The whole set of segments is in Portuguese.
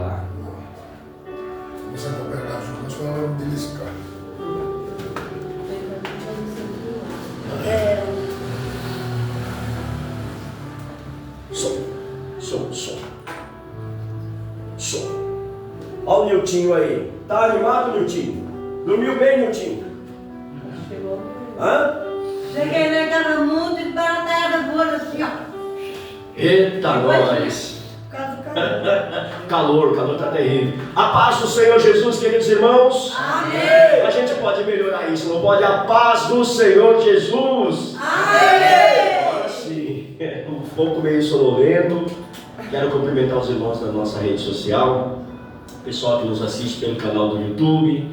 falar. Você vai pegar junto, nós falamos de beliscar. Som. Olha o Niltinho aí. Tá animado, Niltinho? Dormiu bem, Niltinho? Chegou. Hã? Cheguei naquela mundo e batata boa assim, ó. Eita, nós! Calor tá terrível. A paz do Senhor Jesus, queridos irmãos. Amém. A gente pode melhorar isso, não pode? A paz do Senhor Jesus. Amém. Agora sim, um pouco meio sonolento. Quero cumprimentar os irmãos da nossa rede social, pessoal que nos assiste pelo canal do YouTube,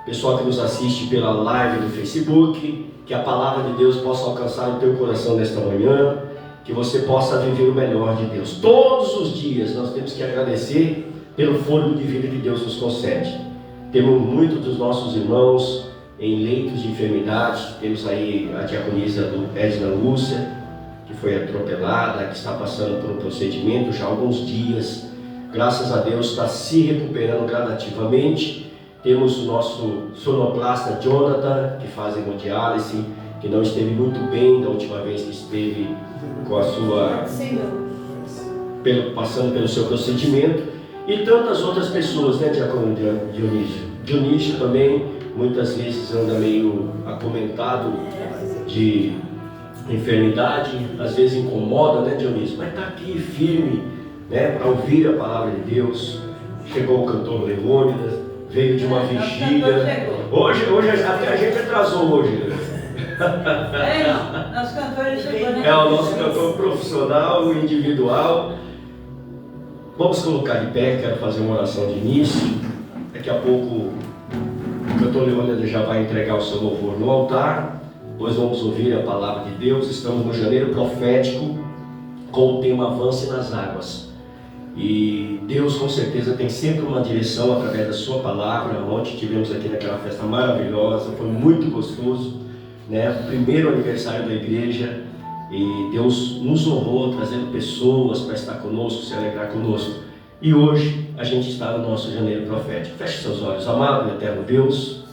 pessoal que nos assiste pela live do Facebook. Que a palavra de Deus possa alcançar o teu coração nesta manhã, que você possa viver o melhor de Deus. Todos os dias nós temos que agradecer pelo fôlego de vida que Deus nos concede. Temos muitos dos nossos irmãos em leitos de enfermidade. Temos aí a diaconisa do Edna Lúcia, que foi atropelada, que está passando por um procedimento já há alguns dias. Graças a Deus está se recuperando gradativamente. Temos o nosso sonoplasta Jonathan, que faz hemodiálise, que não esteve muito bem da última vez que esteve com a sua, passando pelo seu procedimento, e tantas outras pessoas, né, Diácono Dionísio? Dionísio também muitas vezes anda meio acomentado de enfermidade, às vezes incomoda, né, Dionísio? Mas está aqui firme, né, para ouvir a palavra de Deus. Chegou o cantor Leônidas, veio de uma vigília. Hoje até a gente atrasou hoje. Nosso cantor chegou, né? É o nosso cantor profissional, individual. Vamos colocar de pé, quero fazer uma oração de início. Daqui a pouco o cantor Leônidas já vai entregar o seu louvor no altar. Depois vamos ouvir a palavra de Deus. Estamos no janeiro profético com o tema Avance nas Águas. E Deus com certeza tem sempre uma direção através da sua palavra. Ontem tivemos aqui naquela festa maravilhosa, foi muito gostoso, né? Primeiro aniversário da igreja, e Deus nos honrou trazendo pessoas para estar conosco, se alegrar conosco. E hoje a gente está no nosso janeiro profético. Feche seus olhos, amado e eterno Deus.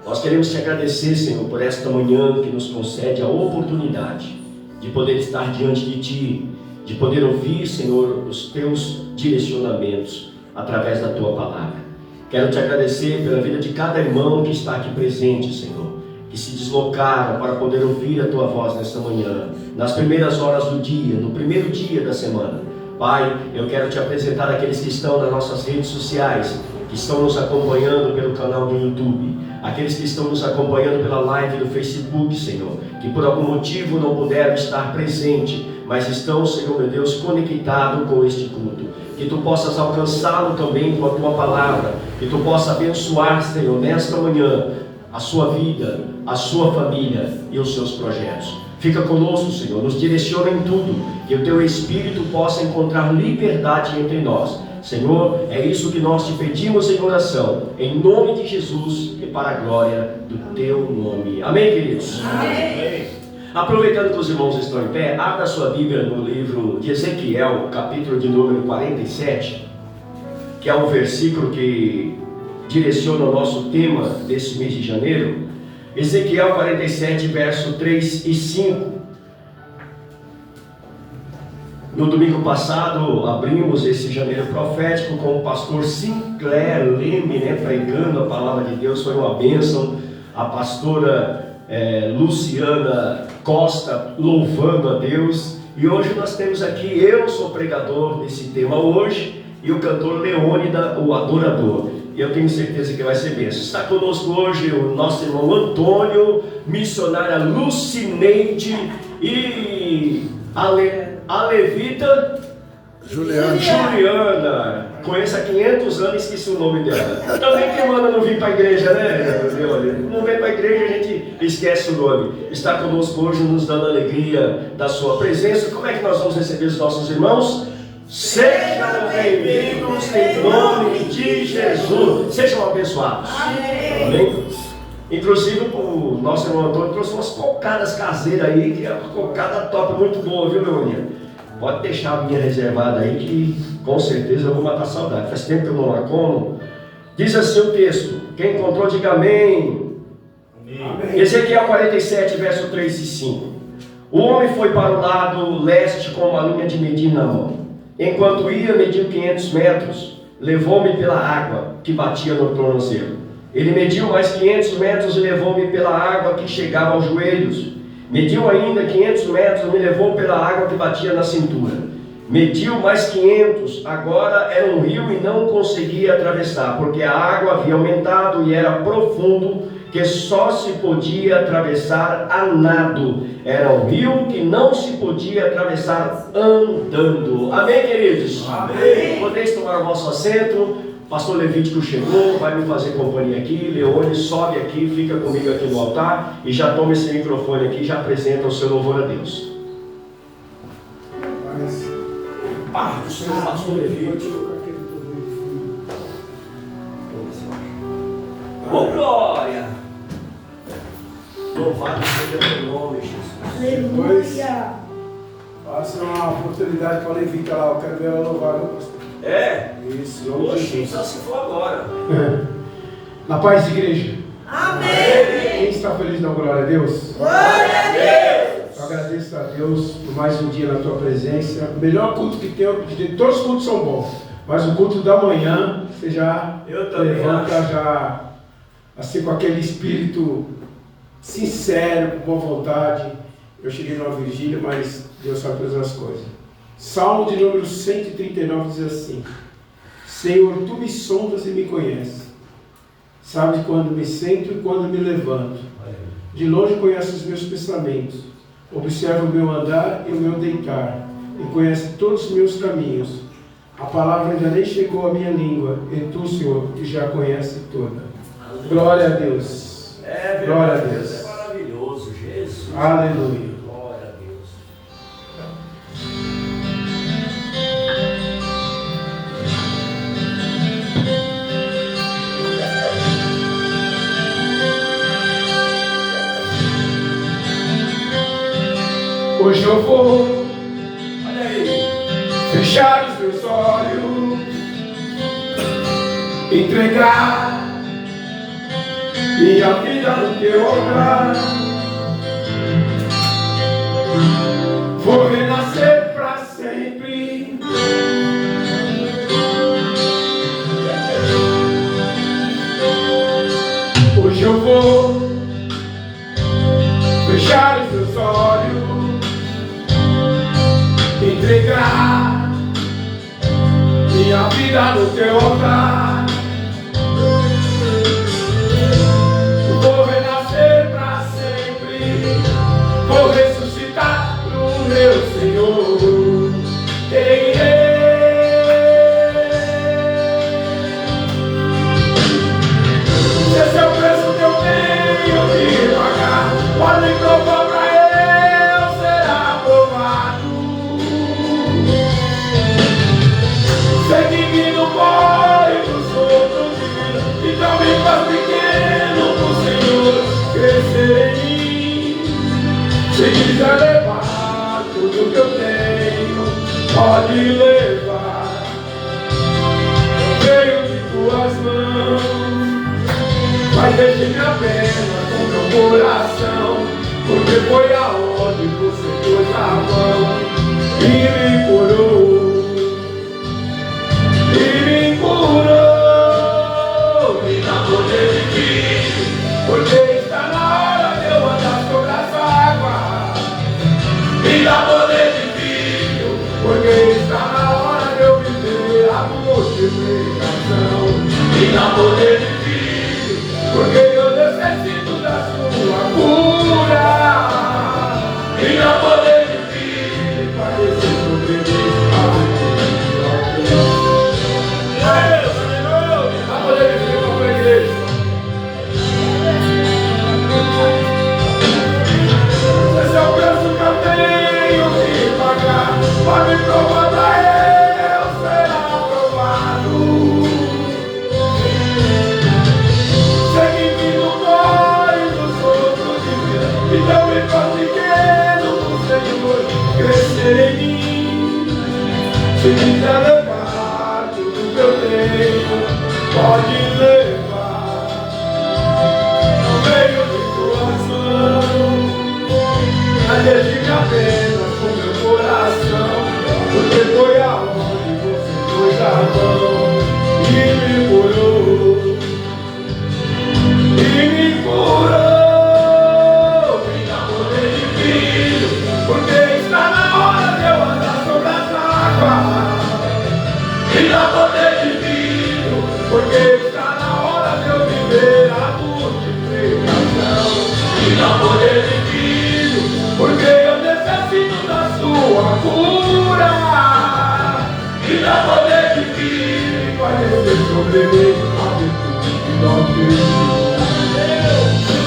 Nós queremos te agradecer, Senhor, por esta manhã que nos concede a oportunidade de poder estar diante de Ti, de poder ouvir, Senhor, os Teus direcionamentos através da Tua palavra. Quero te agradecer pela vida de cada irmão que está aqui presente, Senhor, que se deslocaram para poder ouvir a Tua voz nesta manhã, nas primeiras horas do dia, no primeiro dia da semana. Pai, eu quero te apresentar aqueles que estão nas nossas redes sociais, que estão nos acompanhando pelo canal do YouTube, aqueles que estão nos acompanhando pela live do Facebook, Senhor, que por algum motivo não puderam estar presente, mas estão, Senhor meu Deus, conectados com este culto. Que Tu possas alcançá-lo também com a Tua palavra, que Tu possas abençoar, Senhor, nesta manhã, a sua vida, a sua família e os seus projetos. Fica conosco, Senhor, nos direciona em tudo, que o Teu Espírito possa encontrar liberdade entre nós. Senhor, é isso que nós te pedimos em oração, em nome de Jesus e para a glória do Teu nome. Amém, queridos? Amém. Aproveitando que os irmãos estão em pé, abra sua Bíblia no livro de Ezequiel, capítulo de número 47, que é o versículo que direciona o nosso tema desse mês de janeiro. Ezequiel 47, verso 3 e 5. No domingo passado, abrimos esse janeiro profético com o pastor Sinclair Leme, né, pregando a palavra de Deus. Foi uma bênção. A pastora Luciana Costa louvando a Deus. E hoje nós temos aqui, eu sou pregador desse tema hoje, e o cantor Leônidas, o adorador. E eu tenho certeza que vai ser bênção. Está conosco hoje o nosso irmão Antônio, missionária Lucineide e a levita Juliana. Conheço há 500 anos e esqueci o nome dela. Também quem manda não vir para a igreja, né? Não vem para a igreja, a gente esquece o nome. Está conosco hoje, nos dando a alegria da sua presença. Como é que nós vamos receber os nossos irmãos? Sejam bem-vindos em nome de Jesus. Sejam abençoados. Amém? Inclusive o nosso irmão Antônio trouxe umas cocadas caseiras aí, que é uma cocada top, muito boa, viu, Leoninha? Pode deixar a minha reservada aí que com certeza eu vou matar a saudade. Faz tempo que eu não a como. Diz assim o texto. Quem encontrou, diga amém. Amém. Ezequiel 47, verso 3 e 5. O homem foi para o lado leste com uma linha de medir na mão. Enquanto ia, mediu 500 metros. Levou-me pela água que batia no tornozelo. Ele mediu mais 500 metros e levou-me pela água que chegava aos joelhos. Mediu ainda 500 metros e me levou pela água que batia na cintura. Mediu mais 500, agora era um rio e não conseguia atravessar, porque a água havia aumentado e era profundo, que só se podia atravessar a nado. Era um rio que não se podia atravessar andando. Amém, queridos? Amém. Podeis tomar o vosso assento. Pastor Levítico chegou, vai me fazer companhia aqui. Leone, sobe aqui, fica comigo aqui no altar e já toma esse microfone aqui e já apresenta o seu louvor a Deus. Pai do Senhor, Pastor Levítico. Oh, glória! Louvado seja o teu nome, Jesus. Aleluia! Passa uma oportunidade para a Levita lá, eu quero ver ela louvar, meu pastor. É? Isso, hoje só se for agora. Na paz, igreja. Amém. Quem está feliz, dá glória a Deus? Glória a Deus. Eu agradeço a Deus por mais um dia na tua presença. O melhor culto que tem, todos os cultos são bons, mas o culto da manhã, você já levanta já assim com aquele espírito sincero, com boa vontade. Eu cheguei numa vigília, mas Deus sabe todas as coisas. Salmo de número 139 diz assim: Senhor, tu me sondas e me conheces. Sabes quando me sento e quando me levanto. De longe conheces os meus pensamentos. Observa o meu andar e o meu deitar. E conhece todos os meus caminhos. A palavra ainda nem chegou à minha língua. E tu, Senhor, que já conhece toda. Glória a Deus. Glória a Deus. É maravilhoso, Jesus. Aleluia. Glória a Deus. Hoje eu vou Olha aí. fechar os meus olhos, entregar minha vida no teu altar. Vou renascer para sempre. Hoje eu vou fechar os meus olhos, entregar minha vida no teu altar. Vou renascer para sempre, vou ressuscitar no meu Senhor. Ei, ei. Esse é o preço que eu tenho de pagar. Pode provar pra eu ser aprovado. Sei que me não morre dos outros dias, então me faz pequeno pro Senhor crescer em mim. Se quiser levar tudo que eu tenho, pode levar. Veio de tuas mãos, mas deixe-me apenas com meu coração, porque foi aonde você pôs a mão e me curou. Me dá poder de filho, porque está na hora de eu andar sobre as águas. Me dá poder de filho, porque está na hora de eu viver a multiplicação. Me dá poder de filho, porque eu necessito da sua cura. Me dá poder de filho, para descer sobre mim. Esse é o preço que eu tenho que pagar. Pode provar pra eu ser aprovado. sobre mim a virtude de nós.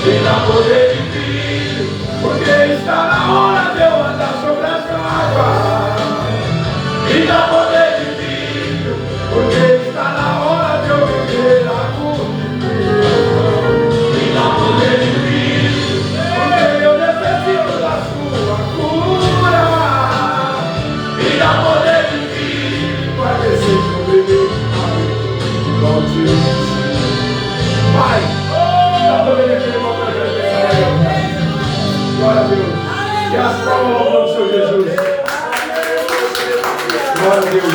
E dá poder de filho, porque está na hora de eu andar sobre as águas. E dá poder de filho, porque está na hora de eu viver a comunhão. E dá poder de filho, porque eu necessito da sua cura. E dá poder de filho, vai descer sobre mim a virtude de nós. Pai, dá poder de filho, glória a Deus. E as palmas ao nome do Senhor Jesus. Glória a Deus.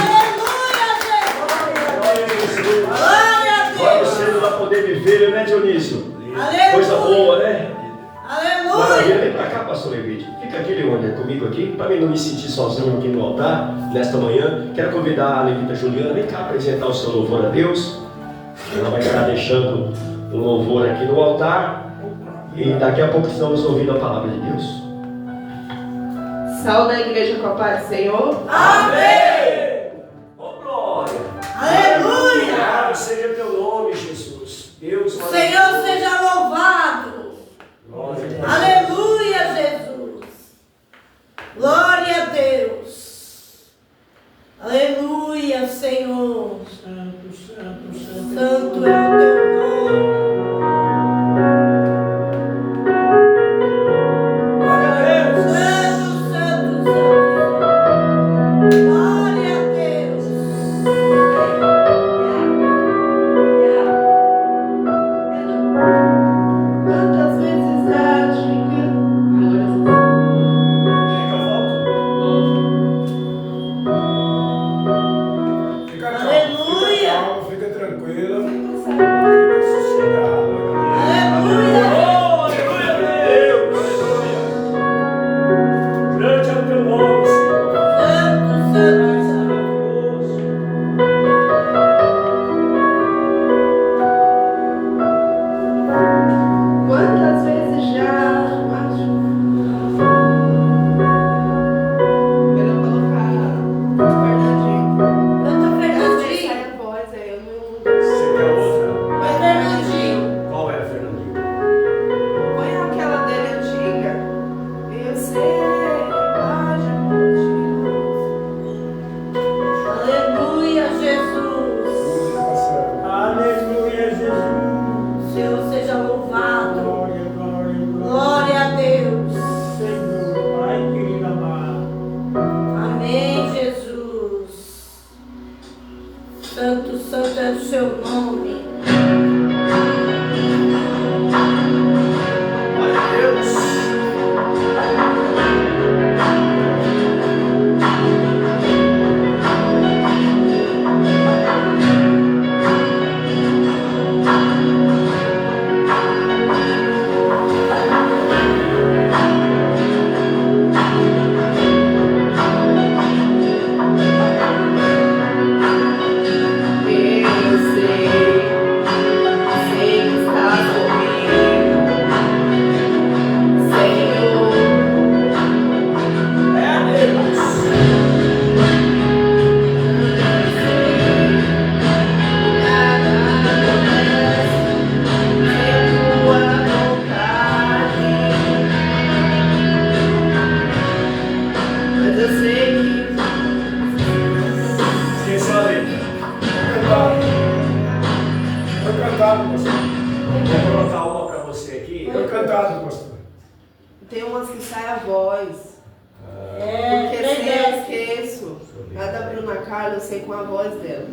Glória ao Senhor, dá poder viver, né, Dionísio? Coisa boa, né? Maravilha. Vem pra cá, pastor Evite. Fica aqui, Leônia, comigo aqui, para mim não me sentir sozinho aqui no altar, nesta manhã. Quero convidar a levita Juliana, vem cá apresentar o seu louvor a Deus. Ela vai estar deixando o louvor aqui no altar. E daqui a pouco estamos ouvindo a palavra de Deus. Saúde a igreja com a paz do Senhor. Amém! Oh, glória! Aleluia! Louvado seja teu nome, Jesus. Deus, O Senhor seja louvado. glória a Deus. Aleluia, Jesus. Glória a Deus. Aleluia, Senhor. Santo é o teu nome. Tem umas que saem a voz. Porque se eu esqueço. A da Bruna Carla, eu sei com a voz dela.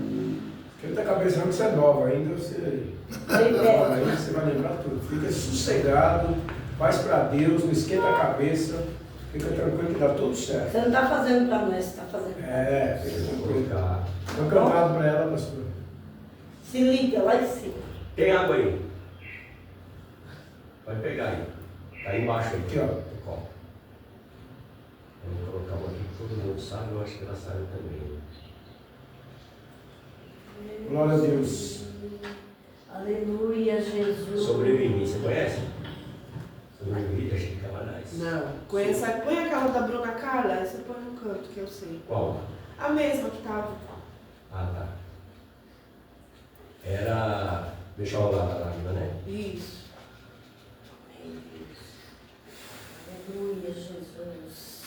Quem tá cabeça que você é nova ainda, você vai lembrar tudo. Fica sossegado, faz para Deus, não esquenta a cabeça, fica tranquilo que dá tudo certo. Você não está fazendo para nós, você está fazendo. Fica tranquilo. Estou cantado para ela, pastor. Se liga lá em cima. Tem água aí? Vai pegar aí. Tá aí embaixo aí. Aqui, ó. No copo. Vamos colocar uma aqui que todo mundo sabe, eu acho que ela sabe também. Glória a Deus. Aleluia, Jesus. Sobrevivi, você conhece? Sobrevivi, acho que Cabanais. Não. Conheça, põe aquela da Bruna Carla, aí você põe no canto que eu sei. Qual? A mesma que tava. Ah, tá. Deixa eu rolar a lágrima, né? Isso. Aleluia, Jesus.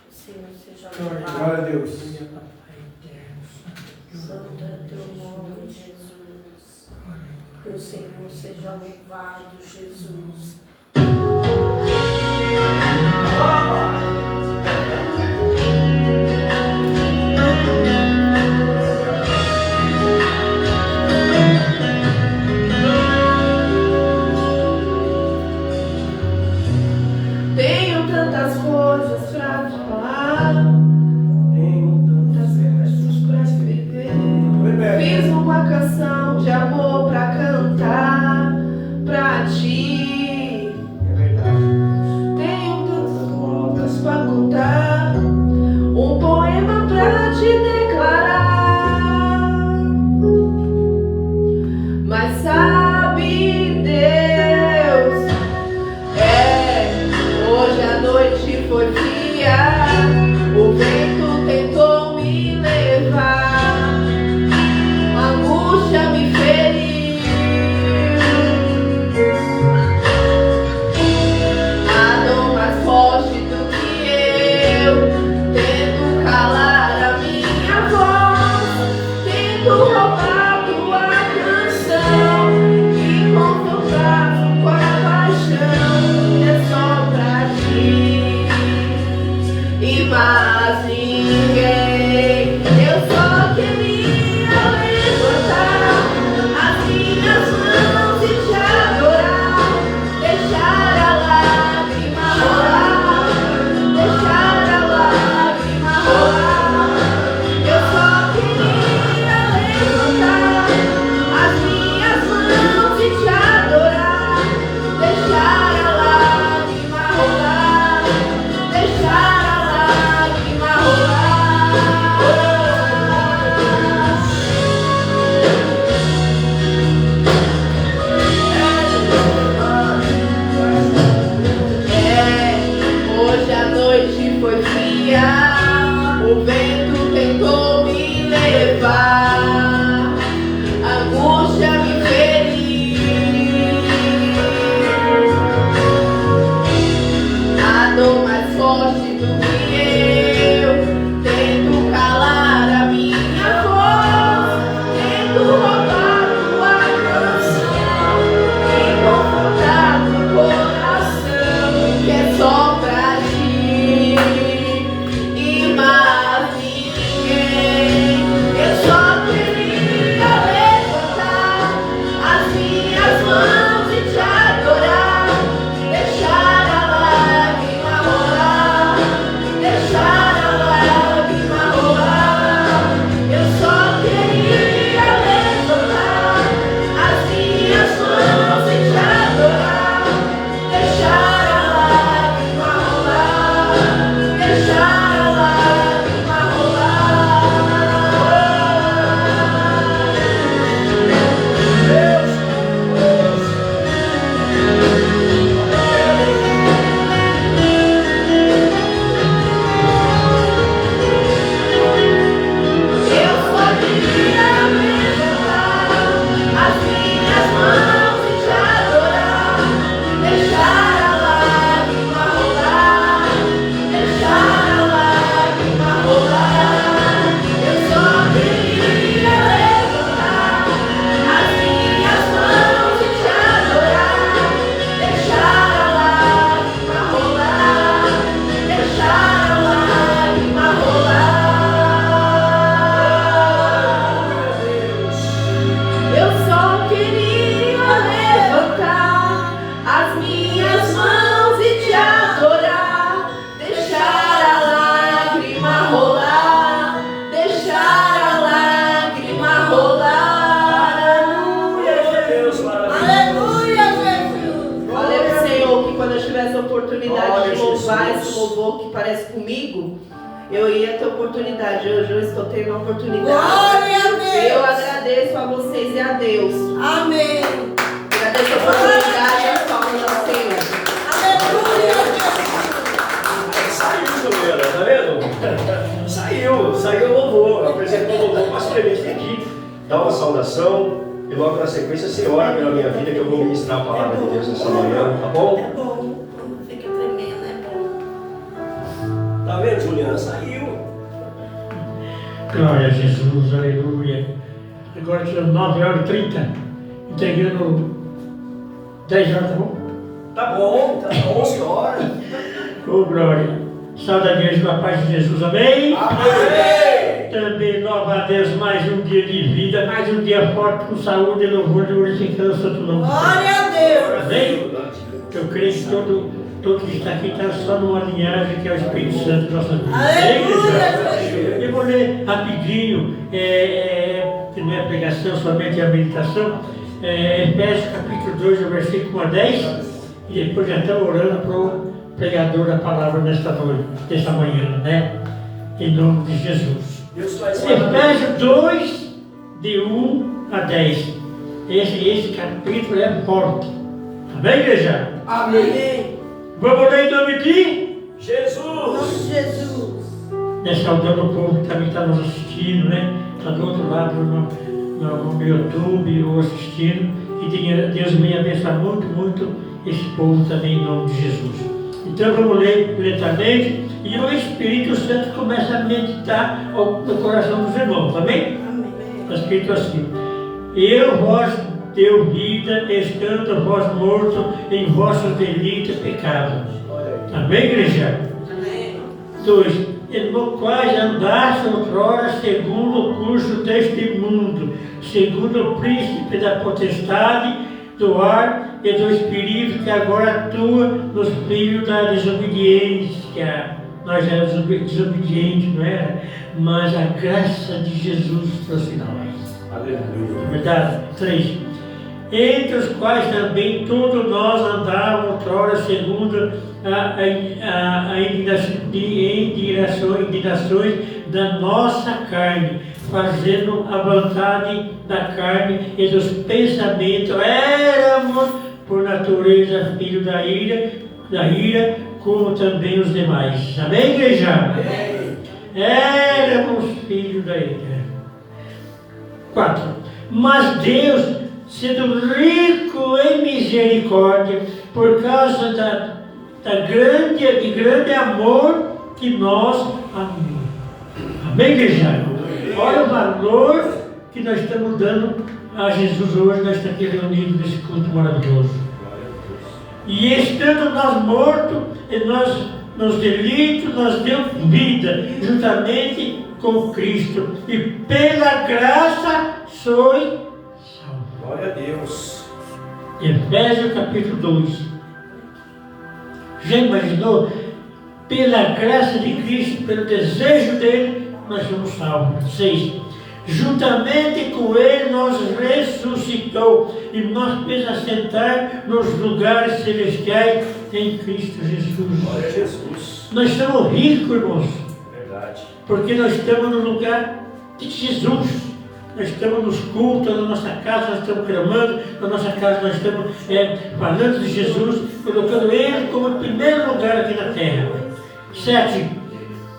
O Senhor seja Glória a louvado. Deus. Santo é teu nome, Jesus. Que o Senhor seja louvado, Jesus. Tenho tantas coisas pra te falar, tantas versos pra escrever. Fiz uma canção de amor pra cantar pra ti. É verdade. Tenho tantas coisas pra contar, um poema pra te declarar. Mas sabe, Deus, hoje a noite foi fria, o vento tentou me levar, a angústia me feriu, a dor mais forte do que eu, tento calar a minha voz, tento roubar tua canção e confrontar com a paixão que é só pra ti e mais ninguém. Eu só queria levantar as minhas mãos e te adorar, deixar a lágrima rolar, deixar a lágrima rolar. Eu só queria levantar as minhas mãos e te adorar, deixar a lágrima rolar, deixar a lágrima rolar. Hoje a noite foi fria, o vento tentou me levar, a angústia me feriu, a dor mais forte do que eu, tento calar a minha voz, tento roubar tua canção e confrontar o coração que é só pra ti e mais ninguém. Eu só queria levantar as minhas mãos e te adorar, deixar a lágrima rolar, deixar a lágrima rolar. Eu só queria levantar as minhas mãos e te adorar, deixar a lágrima rolar, deixar a lágrima rolar. Eu só queria levantar as minhas mãos e te adorar, deixar a lágrima rolar, deixar a lágrima rolar. Eu só queria levantar as minhas mãos e te adorar, deixar a lágrima rolar, deixar a lágrima rolar. Eu só queria levantar as minhas mãos e te adorar, deixar a lágrima rolar, deixar a lágrima rolar. Aleluia, Jesus. Falei pro Senhor que quando eu tivesse a oportunidade Glória de louvar a Jesus. esse louvor que parece comigo, eu ia ter oportunidade. Hoje eu estou tendo a oportunidade. Glória a Deus. Eu agradeço a vocês e a Deus. Amém. Agradeço a oportunidade e as palmas ao Senhor. Aleluia, Jesus. Saiu, galera, tá vendo? Saiu o louvor, apresentou o louvor. Pastor Clemente tem aqui, dá uma saudação. E logo na sequência você ora pela minha vida que eu vou ministrar a palavra de Deus nessa manhã, tá bom? É bom, quando fica tremendo, é bom. Tá vendo, Juliana? Saiu. Glória a Jesus, aleluia. Agora são 9h30, entregando 10 horas, tá bom? Tá bom, 11 horas. Ô, glória. Salve a Deus com a paz de Jesus, amém? Amém! Também louva a Deus mais um dia de vida, mais um dia forte com saúde e louvor, glorificando o santo nome. Glória a Deus! Amém? Eu creio que todo que está aqui está só numa linhagem que é o Espírito Santo da nossa vida. Aleluia! Eu vou ler rapidinho, que não é pregação, somente a meditação. Efésios capítulo 2, versículo 1 a 10. E depois já estamos orando para o pregador da palavra nesta noite, desta manhã, né? Em nome de Jesus. Efésios 2, de 1 a 10. Esse capítulo é forte. Amém, igreja? Amém! Vamos ler em nome de Jesus! Em nome de Jesus! Saudando o povo que também está nos assistindo, né? Está do outro lado no YouTube ou assistindo. E Deus venha abençoar muito, muito esse povo também em nome de Jesus. Então vamos ler lentamente e o Espírito Santo começa a meditar no coração dos irmãos, amém? Amém! Está escrito assim: eu vos deu vida, estando vós mortos em vossos delitos e pecados. Amém, igreja? Amém! 2. No quais andaste outrora segundo o curso deste mundo, segundo o príncipe da potestade do ar e do espírito que agora atua nos filhos da desobediência. Nós éramos desobedientes, não era? Mas a graça de Jesus trouxe nós. Aleluia. Verdade? 3. Entre os quais também todos nós andávamos outrora segundo a indignações da nossa carne, fazendo a vontade da carne e dos pensamentos. Éramos por natureza filhos da ira, como também os demais. Amém, igreja? Amém. Éramos filhos da ira. 4. Mas Deus, sendo rico em misericórdia, por causa de grande amor que nós amamos. Amém, igreja? Olha o valor que nós estamos dando a Jesus hoje, nós estamos aqui reunidos nesse culto maravilhoso. E estando nós mortos, e nós nos delitos, nós demos vida, juntamente com Cristo. E pela graça sois salvos. Glória a Deus. Efésios capítulo 2. Já imaginou? Pela graça de Cristo, pelo desejo dele, nós somos salvos. 6. Juntamente com ele nos ressuscitou e nos fez assentar nos lugares celestiais em Cristo Jesus. Glória a Jesus. Nós somos ricos, irmãos, Verdade. porque nós estamos no lugar de Jesus. Nós estamos nos cultos, na nossa casa nós estamos clamando, na nossa casa nós estamos falando de Jesus, colocando Ele como o primeiro lugar aqui na terra. 7.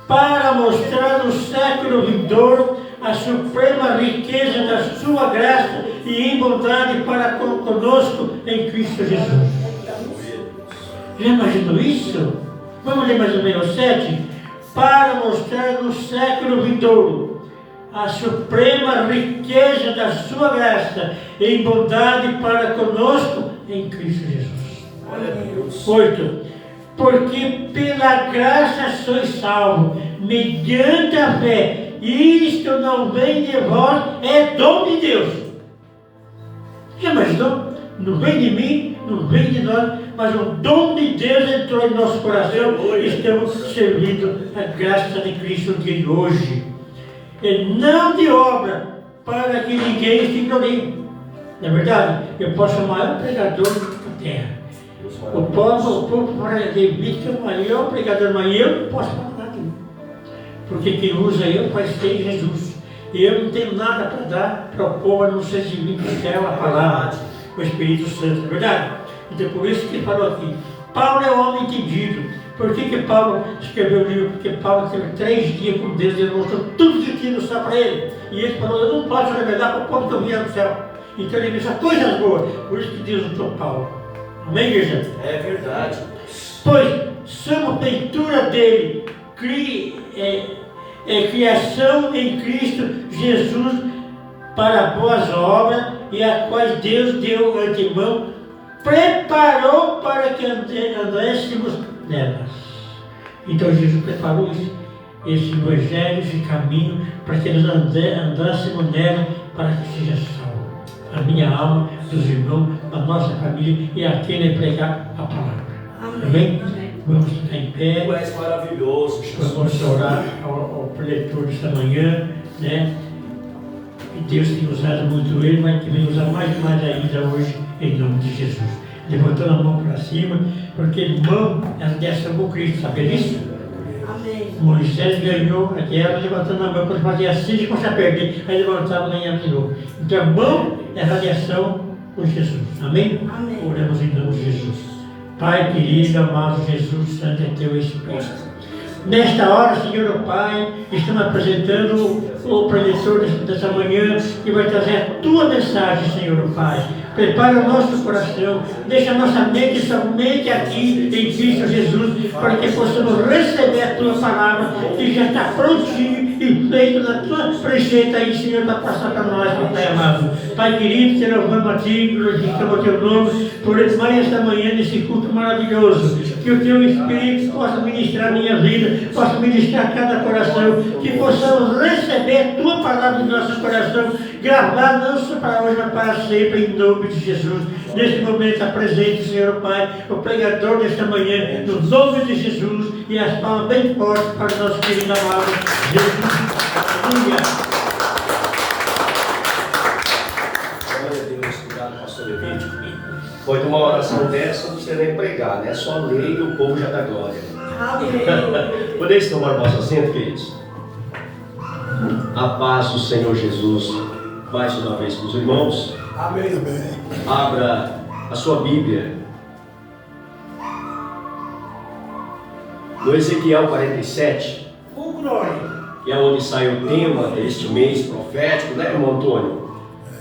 Para mostrar no século vindouro a suprema riqueza da sua graça e em bondade para conosco em Cristo Jesus. Já imaginou isso? Vamos ler mais ou menos 7. Para mostrar no século vindouro a suprema riqueza da sua graça em bondade para conosco em Cristo Jesus. Glória a Deus. 8. Porque pela graça sois salvos, mediante a fé. Isto não vem de vós, é dom de Deus. Já imaginou? Não vem de mim, não vem de nós, mas o dom de Deus entrou em nosso coração e estamos servindo a graça de Cristo no dia de hoje. E não de obra, para que ninguém se glorie. Não é verdade? Eu posso ser o maior pregador da terra. O povo para David que é o maior pregador, mas eu não posso falar nada. Porque quem usa eu faz ter Jesus. E eu não tenho nada para dar para o povo, a não ser de vir do céu a palavra, o Espírito Santo, não é verdade? Então por isso que ele falou aqui. Paulo é o homem entendido. Por que Paulo escreveu o livro? Porque Paulo teve 3 dias com Deus, ele mostrou tudo que tinha no céu para ele. E ele falou, eu não posso revelar para o povo que eu vinha do céu. Então ele só coisas boas. Por isso que Deus usou Paulo. Amém, igreja? É verdade. Pois somos feitura dele, criação em Cristo Jesus para boas obras, e a quais Deus deu antemão, preparou para que andássemos nelas. Então Jesus preparou esse evangelho, esse caminho, para que nós andássemos nela, para que seja salvo a minha alma, dos irmãos, a nossa família e a quem vai pregar a palavra. Amém? Vamos ficar em pé. Tu és maravilhoso, Jesus. Vamos orar ao preletor desta manhã, né? E Deus tem usado muito ele, mas que vem usar mais e mais ainda hoje, em nome de Jesus. Levantando a mão para cima, porque mão é a radiação com Cristo, sabe disso? Amém. Moisés ganhou a guerra levantando a mão, quando fazia assim, e começava a perder, aí levantava e ganhava de novo. Então a mão é a radiação com Jesus. Amém? Amém. Oramos em nome de Jesus. Pai querido, amado Jesus, Santo é teu Espírito. Nesta hora, Senhor Pai, estamos apresentando o preletor dessa manhã que vai trazer a tua mensagem, Senhor Pai. Prepara o nosso coração, deixa a nossa mente somente aqui em Cristo Jesus, para que possamos receber a tua palavra, que já está prontinho e feito na tua preceita aí, Senhor, para passar para nós, meu Pai amado. Pai querido, te louvamos a ti, glorificamos o teu nome, por mais esta manhã, nesse culto maravilhoso. Que o teu Espírito possa ministrar a minha vida, possa ministrar cada coração, que possamos receber a tua palavra em nosso coração, gravar não só para hoje, mas para sempre, em nome de Jesus. Neste momento, apresente, Senhor Pai, o pregador desta manhã, no nome de Jesus, e as palmas bem fortes para o nosso querido amado Jesus. Aleluia. Glória a Deus, obrigado, pastor Levítico. Foi de uma oração dessa, não precisa nem pregar, né? Só ler e o povo já dá glória. Amém. Podeis tomar o vosso assento, queridos? A paz do Senhor Jesus, mais uma vez para os irmãos. Amém. Amém. Abra a sua Bíblia no Ezequiel 47, Com glória. que é onde sai o tema deste mês profético, né, irmão Antônio?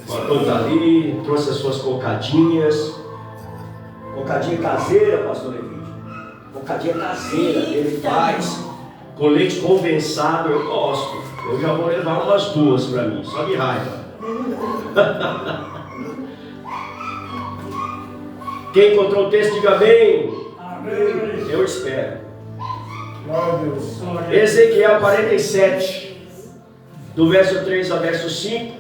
O Antônio está ali, trouxe as suas cocadinhas. Cocadinha caseira, pastor Levítico. Cocadinha caseira, ele faz com leite condensado, eu gosto. Eu já vou levar umas duas para mim, só de raiva. Quem encontrou o texto, diga amém. Amém. Eu espero. Glória a Deus. Ezequiel 47, do verso 3 ao verso 5.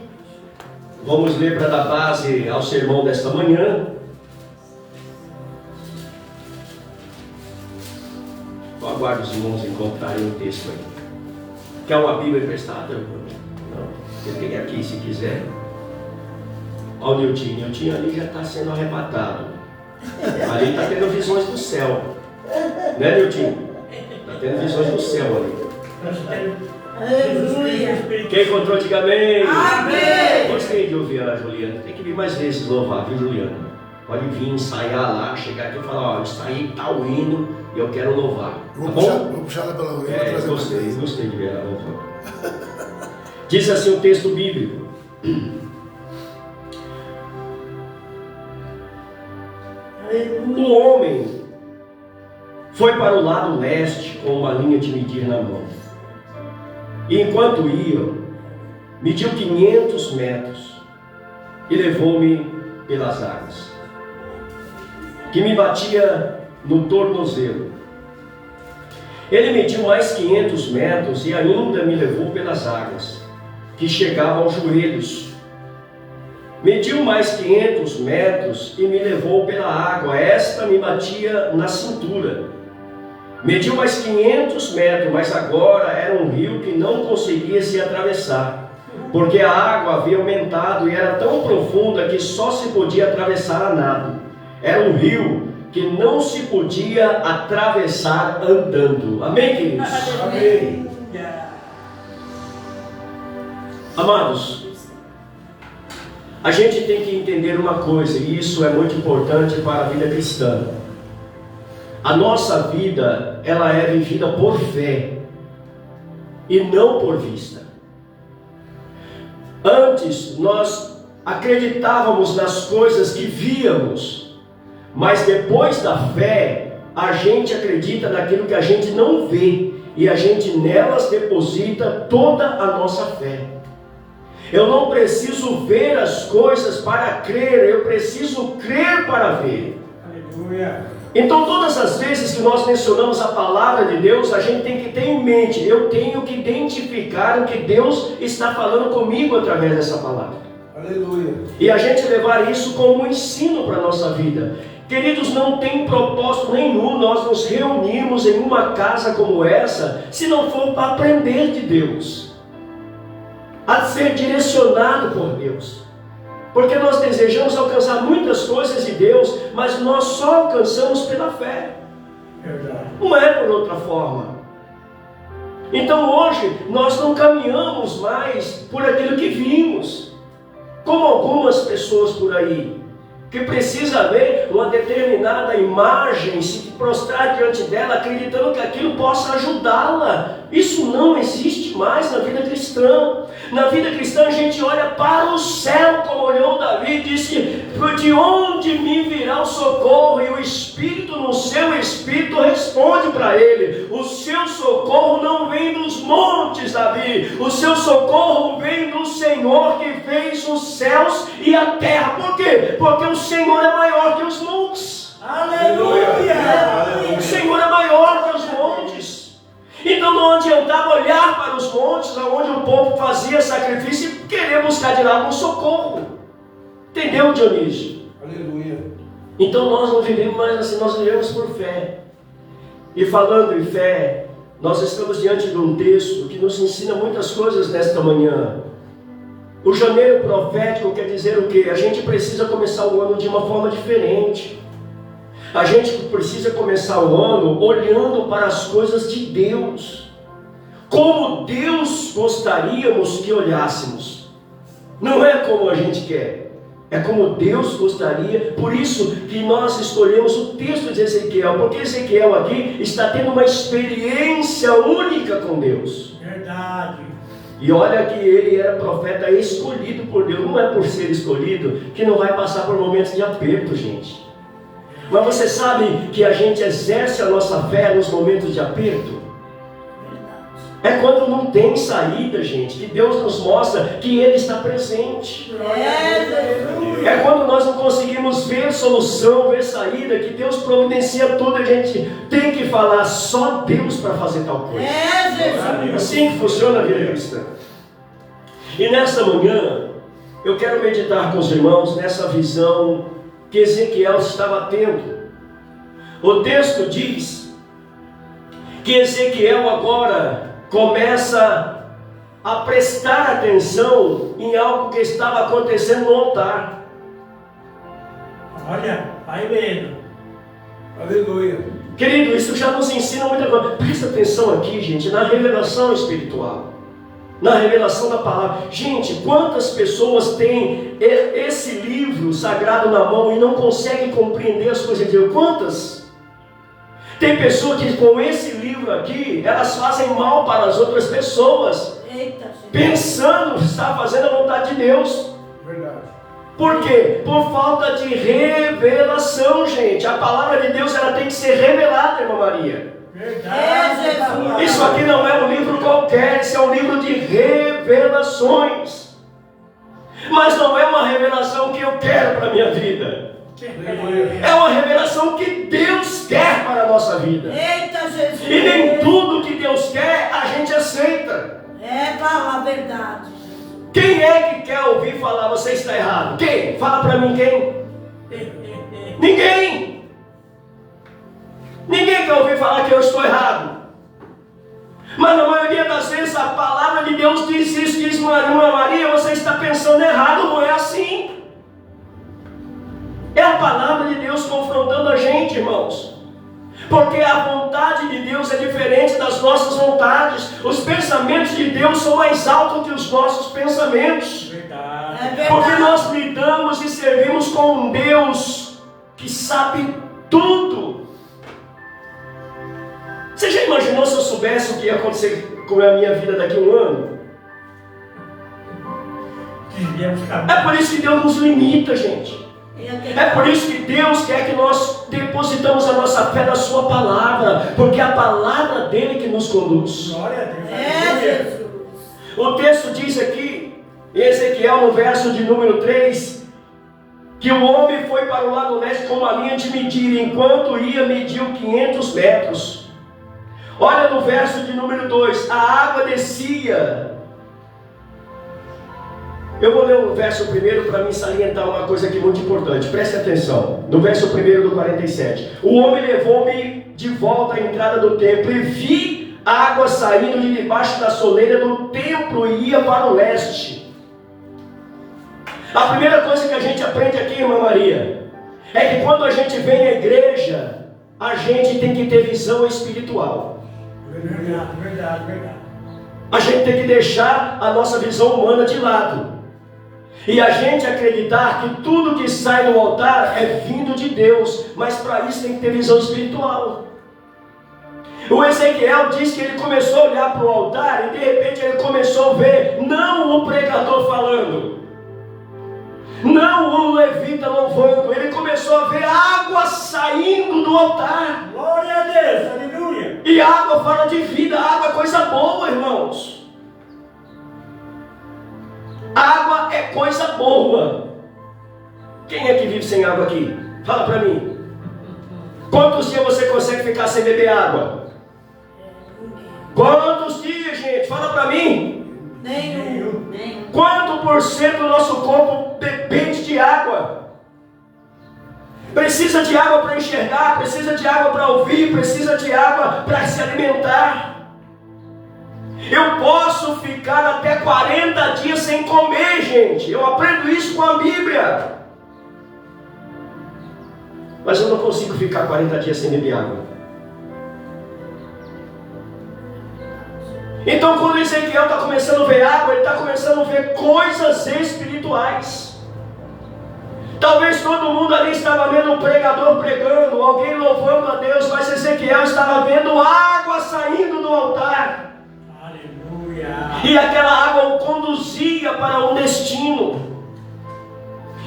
Vamos ler para dar base ao sermão desta manhã. Eu aguardo os irmãos encontrarem o texto aí. Quer uma Bíblia emprestada? Não. Você tem aqui se quiser. Olha o Niltinho. Niltinho ali já está sendo arrebatado. Ali está tendo visões do céu. Né, Niltinho? Está tendo visões do céu ali. Aleluia. Quem encontrou, diga amém. Amém. Gostei de ouvir a Juliana. Tem que vir mais vezes louvar, viu, Juliana? Pode vir ensaiar lá, chegar aqui e falar, ó, ensaiei tal hino e eu quero louvar. Tá bom? Vou puxar ela pela orelha e trazer Gostei de ver ela louvando. Diz assim o texto bíblico. O homem foi para o lado leste com uma linha de medir na mão. E enquanto ia, mediu 500 metros e levou-me pelas águas, que me batia no tornozelo. Ele mediu mais 500 metros e ainda me levou pelas águas, que chegavam aos joelhos. Mediu mais 500 metros e me levou pela água, esta me batia na cintura. Mediu mais 500 metros, mas agora era um rio que não conseguia se atravessar, porque a água havia aumentado e era tão profunda que só se podia atravessar a nado. Era um rio que não se podia atravessar andando. Amém, queridos? Amém. Amados, a gente tem que entender uma coisa, e isso é muito importante para a vida cristã. A nossa vida, ela é vivida por fé e não por vista. Antes nós acreditávamos nas coisas que víamos, mas depois da fé, a gente acredita naquilo que a gente não vê, e a gente nelas deposita toda a nossa fé. Eu não preciso ver as coisas para crer, eu preciso crer para ver. Aleluia. Então todas as vezes que nós mencionamos a palavra de Deus, a gente tem que ter em mente, eu tenho que identificar o que Deus está falando comigo através dessa palavra. Aleluia. E a gente levar isso como um ensino para a nossa vida. Queridos, não tem propósito nenhum nós nos reunirmos em uma casa como essa, se não for para aprender de Deus, a ser direcionado por Deus. Porque nós desejamos alcançar muitas coisas de Deus, mas nós só alcançamos pela fé. Verdade. Não é por outra forma. Então hoje nós não caminhamos mais por aquilo que vimos, como algumas pessoas por aí, que precisa ver uma determinada imagem, se prostrar diante dela, acreditando que aquilo possa ajudá-la. Isso não existe mais na vida cristã. Na vida cristã a gente olha para o céu, como olhou Davi e disse: de onde me virá o socorro? E o Espírito, no seu Espírito, responde para ele: o seu socorro não vem dos montes, Davi, o seu socorro vem do Senhor que fez os céus e a terra. Por quê? Porque o Senhor é maior que os montes. Aleluia. O Senhor é maior que os montes. Então não adiantava olhar para os montes onde o povo fazia sacrifício e querer buscar de lá um socorro. Entendeu, Dionísio? Aleluia. Então nós não vivemos mais assim, nós vivemos por fé. E falando em fé, nós estamos diante de um texto que nos ensina muitas coisas nesta manhã. O janeiro profético quer dizer o quê? A gente precisa começar o ano de uma forma diferente. A gente precisa começar o ano olhando para as coisas de Deus, como Deus gostaríamos que olhássemos. Não é como a gente quer, é como Deus gostaria. Por isso que nós escolhemos o texto de Ezequiel, porque Ezequiel aqui está tendo uma experiência única com Deus. Verdade. E olha que ele era profeta escolhido por Deus. Não é por ser escolhido que não vai passar por momentos de aperto, gente. Mas você sabe que a gente exerce a nossa fé nos momentos de aperto? É quando não tem saída, gente, que Deus nos mostra que Ele está presente. É quando nós não conseguimos ver solução, ver saída, que Deus providencia tudo, a gente tem que falar só Deus para fazer tal coisa. Assim que funciona a vida cristã. E nesta manhã, eu quero meditar com os irmãos nessa visão que Ezequiel estava tendo. O texto diz que Ezequiel agora começa a prestar atenção em algo que estava acontecendo no altar. Olha, vai vendo. Aleluia. Querido, isso já nos ensina muita coisa. Presta atenção aqui, gente, na revelação espiritual, na revelação da palavra. Gente, quantas pessoas têm esse livro sagrado na mão e não conseguem compreender as coisas de Deus? Quantas? Tem pessoas que com esse livro aqui, elas fazem mal para as outras pessoas, pensando estar fazendo a vontade de Deus. Verdade. Por quê? Por falta de revelação, gente. A palavra de Deus, ela tem que ser revelada, irmã Maria. Verdade. Isso aqui não é um livro qualquer, isso é um livro de revelações. Mas não é uma revelação que eu quero para a minha vida. É uma revelação que Deus quer para a nossa vida. E nem tudo que Deus quer a gente aceita. Fala a verdade. Quem é que quer ouvir falar você está errado? Quem? Fala para mim quem? Ninguém. Ninguém quer ouvir falar que eu estou errado. Mas na maioria das vezes a palavra de Deus diz isso, diz Maria, você está pensando errado, não é assim. É a palavra de Deus confrontando a gente, irmãos. Porque a vontade de Deus é diferente das nossas vontades. Os pensamentos de Deus são mais altos que os nossos pensamentos. Verdade. Porque nós lidamos e servimos com um Deus que sabe tudo. Você já imaginou se eu soubesse o que ia acontecer com a minha vida daqui a um ano? É por isso que Deus nos limita, gente. É por isso que Deus quer que nós depositamos a nossa fé na sua palavra, porque é a palavra dele que nos conduz. Glória a Deus. É, Jesus. O texto diz aqui, em Ezequiel, no verso de número 3, que o homem foi para o lado leste com uma linha de medir, enquanto ia mediu 500 metros. Olha no verso de número 2, a água descia. Eu vou ler o verso primeiro para me salientar uma coisa aqui muito importante. Preste atenção. No verso primeiro do 47. O homem levou-me de volta à entrada do templo e vi água saindo de debaixo da soleira do templo e ia para o leste. A primeira coisa que a gente aprende aqui, irmã Maria, é que quando a gente vem à igreja, a gente tem que ter visão espiritual. Verdade. A gente tem que deixar a nossa visão humana de lado. E a gente acreditar que tudo que sai do altar é vindo de Deus. Mas para isso tem que ter visão espiritual. O Ezequiel diz que ele começou a olhar para o altar e de repente ele começou a ver, não o pregador falando, não o levita louvando, ele começou a ver água saindo do altar. Glória a Deus, aleluia. E água fala de vida, água é coisa boa, irmãos. Água é coisa boa. Quem é que vive sem água aqui? Fala para mim. Quantos dias você consegue ficar sem beber água? Quantos dias, gente? Fala para mim. Nenhum. Quanto por cento do nosso corpo depende de água? Precisa de água para enxergar, precisa de água para ouvir, precisa de água para se alimentar. Eu posso ficar até 40 dias sem comer, gente. Eu aprendo isso com a Bíblia. Mas eu não consigo ficar 40 dias sem beber água. Então quando Ezequiel está começando a ver água, ele está começando a ver coisas espirituais. Talvez todo mundo ali estava vendo um pregador pregando, alguém louvando a Deus, mas Ezequiel estava vendo água saindo do altar. E aquela água o conduzia para um destino.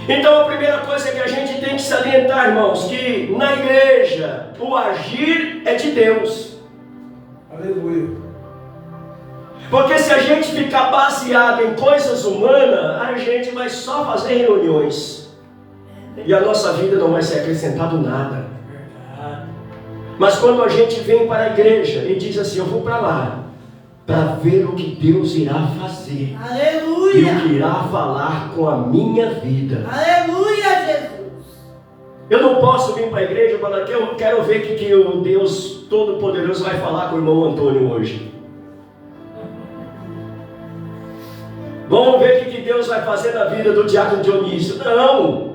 Então a primeira coisa que a gente tem que salientar, irmãos, que na igreja o agir é de Deus. Aleluia. Porque se a gente ficar baseado em coisas humanas, a gente vai só fazer reuniões e a nossa vida não vai ser acrescentado nada. Mas quando a gente vem para a igreja e diz assim, eu vou para lá para ver o que Deus irá fazer. Aleluia. E o que irá falar com a minha vida. Aleluia, Jesus. Eu não posso vir para a igreja e falar que eu quero ver o que o Deus Todo-Poderoso vai falar com o irmão Antônio hoje. Vamos ver o que Deus vai fazer na vida do diácono Dionísio. Não!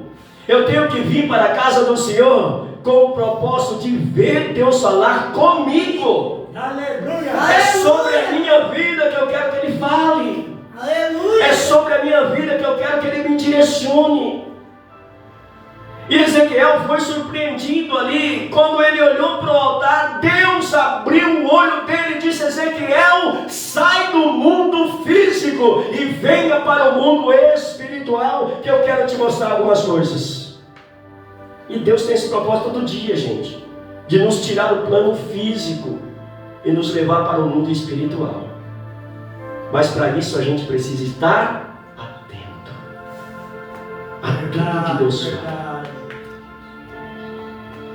Eu tenho que vir para a casa do Senhor com o propósito de ver Deus falar comigo. Aleluia. É sobre a minha vida que eu quero que Ele fale. Aleluia. É sobre a minha vida que eu quero que Ele me direcione. E Ezequiel foi surpreendido ali, quando ele olhou para o altar, Deus abriu o olho dele e disse, Ezequiel, sai do mundo físico e venha para o mundo espiritual, que eu quero te mostrar algumas coisas. E Deus tem esse propósito todo dia, gente, de nos tirar do plano físico e nos levar para o mundo espiritual. Mas para isso a gente precisa estar atento a tudo que Deus fala.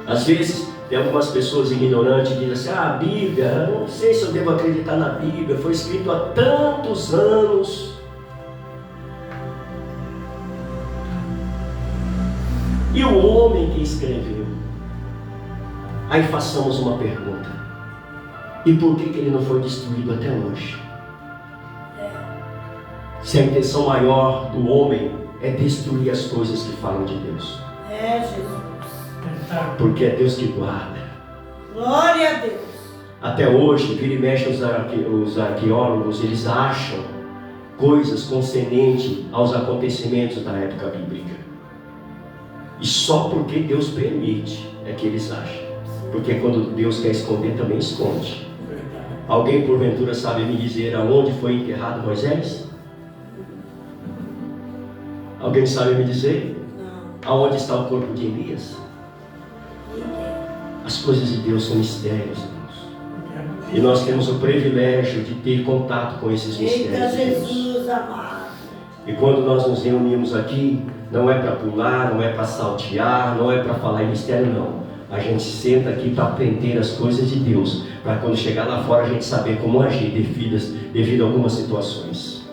Às vezes tem algumas pessoas ignorantes que dizem assim, a Bíblia, eu não sei se eu devo acreditar na Bíblia, foi escrito há tantos anos. E o homem que escreveu? Aí façamos uma pergunta. E por que ele não foi destruído até hoje? Se a intenção maior do homem é destruir as coisas que falam de Deus. É, Jesus. Porque é Deus que guarda. Glória a Deus. Até hoje, vira e mexe os arqueólogos, eles acham coisas concernentes aos acontecimentos da época bíblica. E só porque Deus permite é que eles acham. Porque quando Deus quer esconder, também esconde. Alguém porventura sabe me dizer aonde foi enterrado Moisés? Alguém sabe me dizer? Não. Aonde está o corpo de Elias? As coisas de Deus são mistérios, irmãos. E nós temos o privilégio de ter contato com esses Eita mistérios de Deus. Jesus amado. E quando nós nos reunimos aqui, não é para pular, não é para saltear, não é para falar em mistério, não. A gente senta aqui para aprender as coisas de Deus, para quando chegar lá fora a gente saber como agir devido a algumas situações.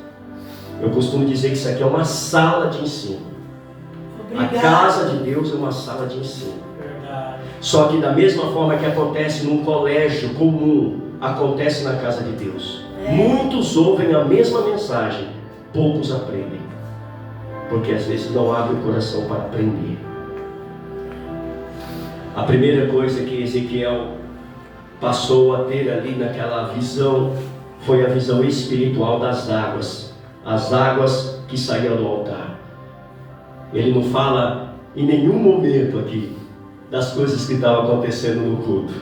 Eu costumo dizer que isso aqui é uma sala de ensino. Obrigada. A casa de Deus é uma sala de ensino. Só que da mesma forma que acontece num colégio comum, acontece na casa de Deus. Muitos ouvem a mesma mensagem, poucos aprendem. Porque às vezes não abre o coração para aprender. A primeira coisa que Ezequiel passou a ter ali naquela visão foi a visão espiritual das águas. As águas que saíam do altar. Ele não fala em nenhum momento aqui das coisas que estavam acontecendo no culto.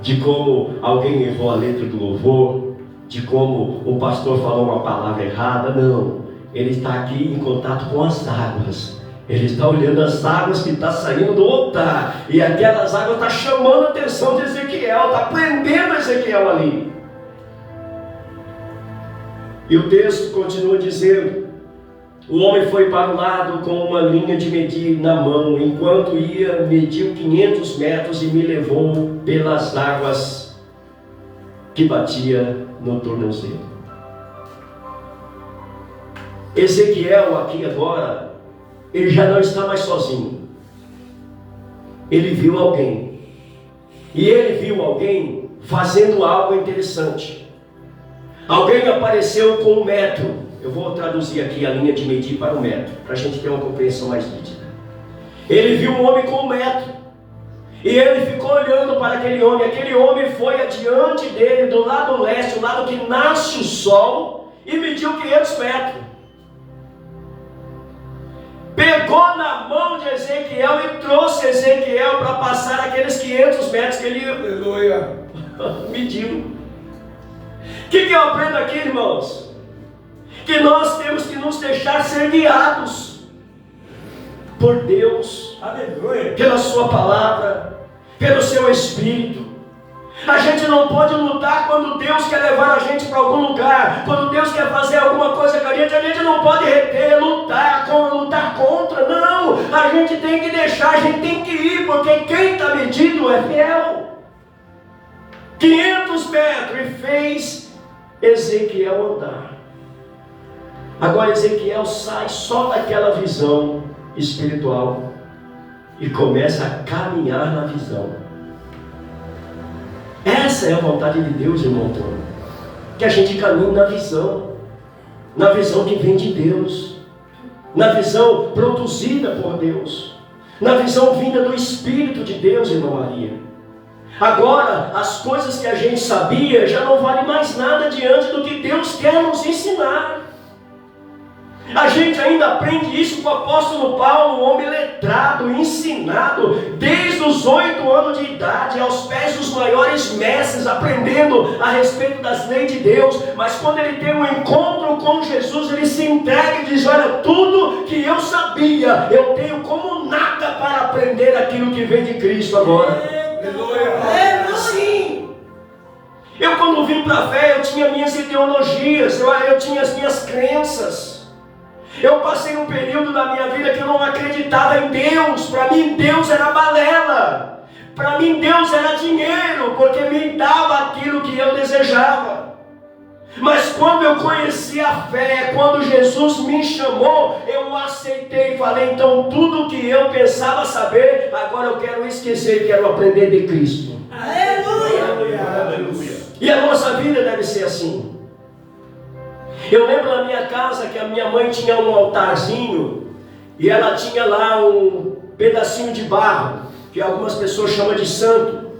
De como alguém errou a letra do louvor, de como o pastor falou uma palavra errada. Não, ele está aqui em contato com as águas. Ele está olhando as águas que estão saindo do altar. E aquelas águas estão chamando a atenção de Ezequiel, está prendendo Ezequiel ali. E o texto continua dizendo: o homem foi para o lado com uma linha de medir na mão, enquanto ia, mediu 500 metros e me levou pelas águas que batia no tornozelo. Ezequiel aqui agora, ele já não está mais sozinho. Ele viu alguém. E ele viu alguém fazendo algo interessante. Alguém apareceu com um metro. Eu vou traduzir aqui a linha de medir para o metro, para a gente ter uma compreensão mais nítida. Ele viu um homem com um metro. E ele ficou olhando para aquele homem. Aquele homem foi adiante dele, do lado leste, o lado que nasce o sol, e mediu 500 metros. Pegou na mão de Ezequiel e trouxe Ezequiel para passar aqueles 500 metros que ele mediu. O que eu aprendo aqui, irmãos? Que nós temos que nos deixar ser guiados por Deus, aleluia, pela sua palavra, pelo seu Espírito. A gente não pode lutar quando Deus quer levar a gente para algum lugar. Quando Deus quer fazer alguma coisa com a gente não pode reter, lutar contra. Não, a gente tem que deixar, a gente tem que ir, porque quem está medindo é fiel. 500 metros e fez Ezequiel andar. Agora Ezequiel sai só daquela visão espiritual e começa a caminhar na visão. Essa é a vontade de Deus, irmão Antônio. Que a gente caminhe na visão que vem de Deus, na visão produzida por Deus, na visão vinda do Espírito de Deus, irmã Maria. Agora, as coisas que a gente sabia já não valem mais nada diante do que Deus quer nos ensinar. A gente ainda aprende isso com o apóstolo Paulo, um homem letrado, ensinado, desde os 8 anos de idade, aos pés dos maiores mestres, aprendendo a respeito das leis de Deus. Mas quando ele tem um encontro com Jesus, ele se entrega e diz: olha, tudo que eu sabia, eu tenho como nada para aprender aquilo que vem de Cristo agora. Sim. Eu quando vim para a fé, eu tinha minhas ideologias, eu tinha as minhas crenças. Eu passei um período da minha vida que eu não acreditava em Deus. Para mim Deus era balela. Para mim Deus era dinheiro, porque me dava aquilo que eu desejava. Mas quando eu conheci a fé, quando Jesus me chamou, eu aceitei e falei: então tudo que eu pensava saber, agora eu quero esquecer e quero aprender de Cristo. Aleluia! Aleluia! E a nossa vida deve ser assim. Eu lembro na minha casa que a minha mãe tinha um altarzinho e ela tinha lá um pedacinho de barro, que algumas pessoas chamam de santo.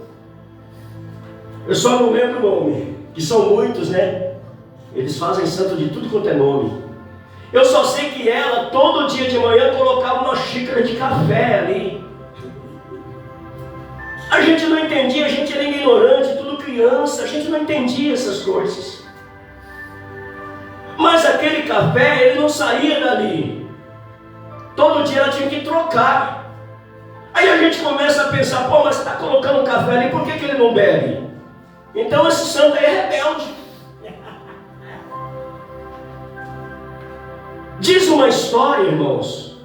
Eu só não lembro o nome, que são muitos, né? Eles fazem santo de tudo quanto é nome. Eu só sei que ela, todo dia de manhã, colocava uma xícara de café ali. A gente não entendia, a gente era ignorante, tudo criança, a gente não entendia essas coisas. Mas aquele café, ele não saía dali. Todo dia ela tinha que trocar. Aí a gente começa a pensar, pô, mas está colocando café ali, por que ele não bebe? Então esse santo aí é rebelde. Diz uma história, irmãos.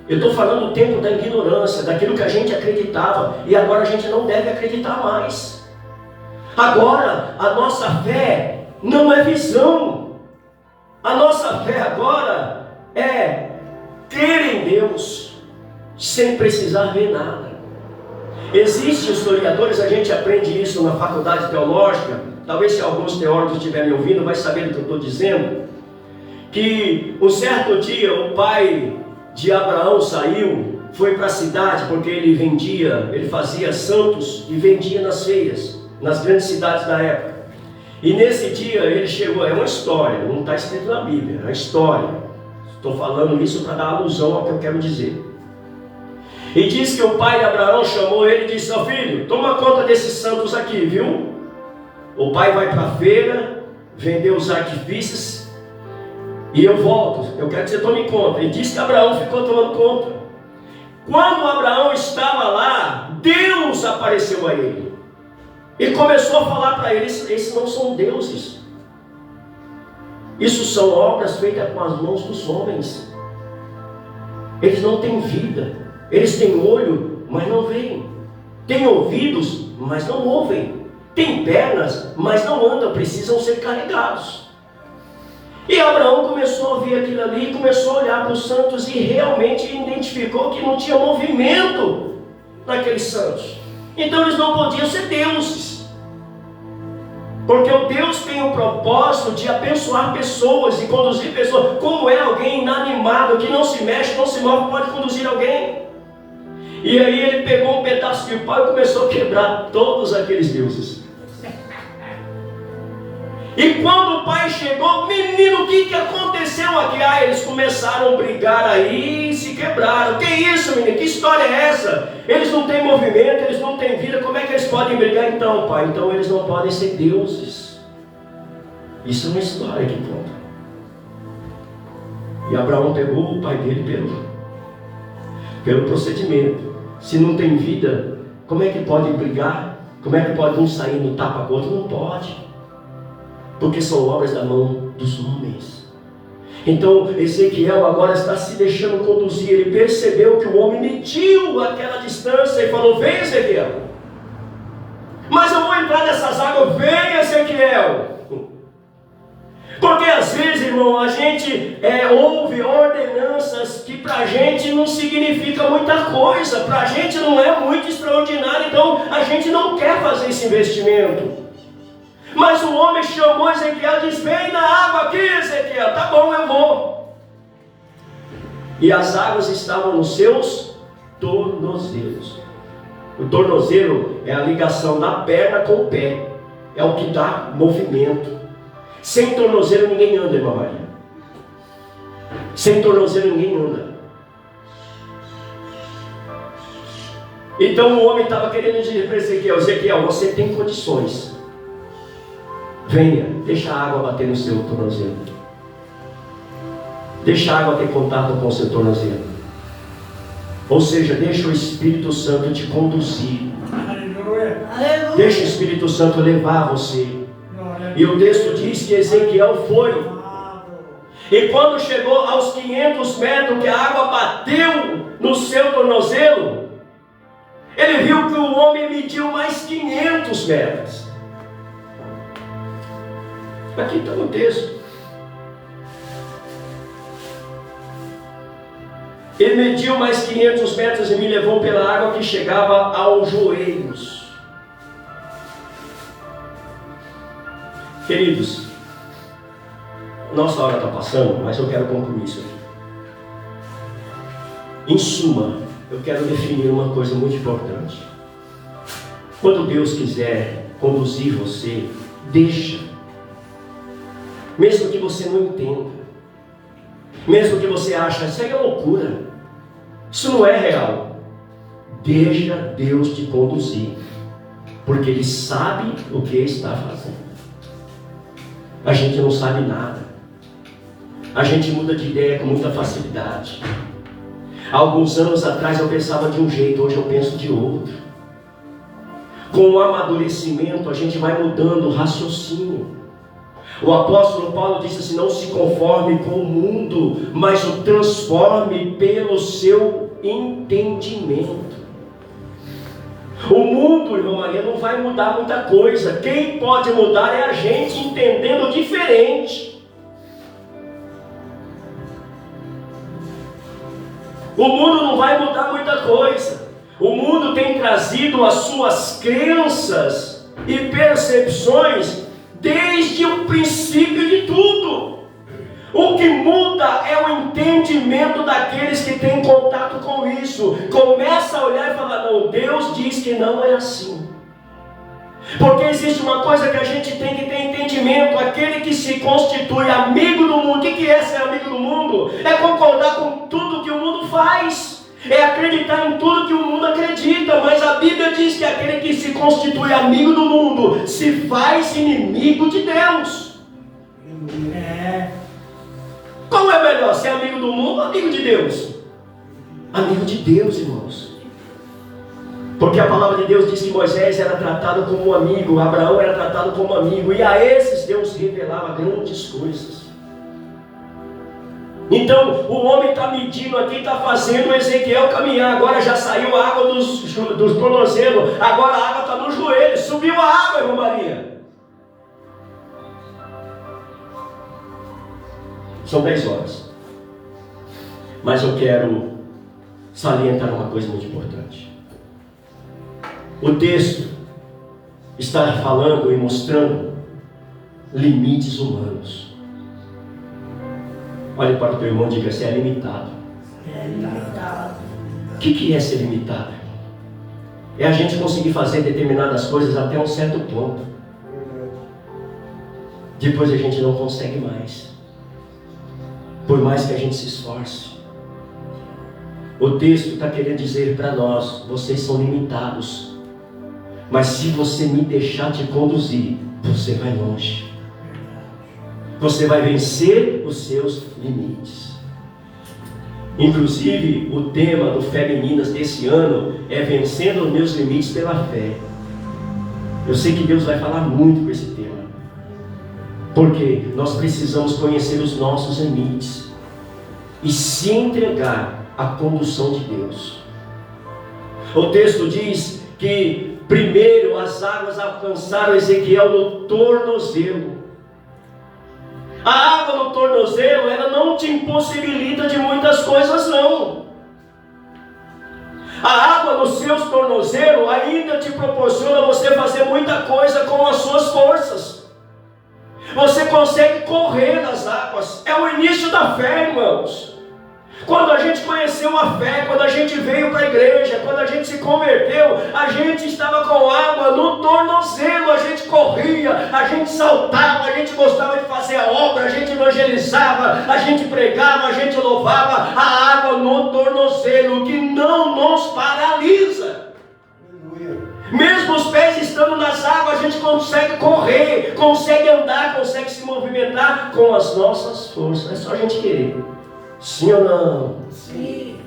Eu estou falando do tempo da ignorância, daquilo que a gente acreditava, e agora a gente não deve acreditar mais. Agora a nossa fé não é visão. A nossa fé agora é crer em Deus sem precisar ver nada. Existem historiadores, a gente aprende isso na faculdade teológica. Talvez se alguns teólogos estiverem ouvindo, vai saber do que eu estou dizendo. Que um certo dia o pai de Abraão saiu, foi para a cidade porque ele fazia santos e vendia nas feiras, nas grandes cidades da época. E nesse dia ele chegou, é uma história, não está escrito na Bíblia, é uma história. Estou falando isso para dar alusão ao que eu quero dizer. E diz que o pai de Abraão chamou ele e disse: ó filho, toma conta desses santos aqui, viu? O pai vai para a feira, vender os artifícios, e eu volto, eu quero que você tome conta. E diz que Abraão ficou tomando conta. Quando Abraão estava lá, Deus apareceu a ele e começou a falar para ele: esses não são deuses, isso são obras feitas com as mãos dos homens. Eles não têm vida, eles têm olho, mas não veem, têm ouvidos, mas não ouvem, têm pernas, mas não andam, precisam ser carregados. E Abraão começou a ouvir aquilo ali, começou a olhar para os santos e realmente identificou que não tinha movimento naqueles santos. Então eles não podiam ser deuses, porque o Deus tem o propósito de abençoar pessoas e conduzir pessoas. Como é alguém inanimado, que não se mexe, não se move, pode conduzir alguém? E aí ele pegou um pedaço de pau e começou a quebrar todos aqueles deuses. E quando o pai chegou, menino, o que aconteceu aqui? Ah, eles começaram a brigar aí e se quebraram. Que isso, menino? Que história é essa? Eles não têm movimento, eles não têm vida, como é que eles podem brigar então, pai? Então eles não podem ser deuses. Isso é uma história que conta. E Abraão pegou o pai dele pelo procedimento. Se não tem vida, como é que pode brigar? Como é que pode um sair no tapa com o outro? Não pode. Porque são obras da mão dos homens. Então Ezequiel agora está se deixando conduzir. Ele percebeu que o homem mediu aquela distância e falou: vem, Ezequiel, mas eu vou entrar nessas águas. Vem, Ezequiel. Porque às vezes, irmão, a gente ouve ordenanças que para a gente não significa muita coisa, para a gente não é muito extraordinário, então a gente não quer fazer esse investimento. Mas o homem chamou Ezequiel e disse: vem na água aqui, Ezequiel. Tá bom, eu vou. E as águas estavam nos seus tornozelos. O tornozelo é a ligação da perna com o pé, é o que dá movimento. Sem tornozelo ninguém anda, irmã Maria. Sem tornozelo ninguém anda. Então o homem estava querendo dizer para Ezequiel: Ezequiel, você tem condições. Venha, deixa a água bater no seu tornozelo. Deixa a água ter contato com o seu tornozelo. Ou seja, deixa o Espírito Santo te conduzir. Aleluia. Deixa o Espírito Santo levar você. E o texto diz que Ezequiel foi. E quando chegou aos 500 metros, que a água bateu no seu tornozelo, ele viu que o homem mediu mais 500 metros. Aqui está no texto. Ele mediu mais 500 metros e me levou pela água que chegava aos joelhos. Queridos, nossa hora está passando, mas eu quero concluir isso aqui. Em suma, eu quero definir uma coisa muito importante. Quando Deus quiser conduzir você, deixa. Mesmo que você não entenda, mesmo que você ache, isso aí é loucura, isso não é real, deixa Deus te conduzir, porque Ele sabe o que está fazendo. A gente não sabe nada, a gente muda de ideia com muita facilidade, Há alguns anos atrás eu pensava de um jeito, hoje eu penso de outro. Com o amadurecimento a gente vai mudando o raciocínio. O apóstolo Paulo disse assim: não se conforme com o mundo, mas o transforme pelo seu entendimento. O mundo, irmã Maria, não vai mudar muita coisa. Quem pode mudar é a gente entendendo diferente. O mundo não vai mudar muita coisa. O mundo tem trazido as suas crenças e percepções desde o princípio de tudo. O que muda é o entendimento daqueles que têm contato com isso. Começa a olhar e falar: não, Deus diz que não é assim. Porque existe uma coisa que a gente tem que ter entendimento. Aquele que se constitui amigo do mundo. O que é ser amigo do mundo? É concordar com tudo que o mundo faz. É acreditar em tudo que o mundo acredita. Mas a Bíblia diz que aquele que se constitui amigo do mundo se faz inimigo de Deus. Qual é melhor, ser amigo do mundo ou amigo de Deus? Amigo de Deus, irmãos. Porque a palavra de Deus diz que Moisés era tratado como um amigo, Abraão era tratado como amigo, e a esses Deus revelava grandes coisas. Então, o homem está medindo aqui, está fazendo o Ezequiel caminhar. Agora já saiu a água dos tornozelos, agora a água está no joelho. Subiu a água, irmã Maria. São 10 horas. Mas eu quero salientar uma coisa muito importante. O texto está falando e mostrando limites humanos. Olhe para o teu irmão e diga: você é limitado. É limitado. O que é ser limitado? É a gente conseguir fazer determinadas coisas até um certo ponto. Depois a gente não consegue mais. Por mais que a gente se esforce. O texto está querendo dizer para nós: vocês são limitados. Mas se você me deixar te conduzir, você vai longe. Você vai vencer os seus limites. Inclusive, o tema do Fé Meninas desse ano é vencendo os meus limites pela fé. Eu sei que Deus vai falar muito com esse tema. Porque nós precisamos conhecer os nossos limites e se entregar à condução de Deus. O texto diz que primeiro as águas alcançaram Ezequiel no tornozelo. A água no tornozelo, ela não te impossibilita de muitas coisas, não. A água nos seus tornozelos ainda te proporciona você fazer muita coisa com as suas forças. Você consegue correr nas águas. É o início da fé, irmãos. Quando a gente conheceu a fé, quando a gente veio para a igreja, quando a gente se converteu, a gente estava com água no tornozelo, a gente corria, a gente saltava, a gente gostava de fazer a obra, a gente evangelizava, a gente pregava, a gente louvava. A água no tornozelo que não nos paralisa. Mesmo os pés estando nas águas, a gente consegue correr, consegue andar, consegue se movimentar com as nossas forças. É só a gente querer. Sim ou não? Sim.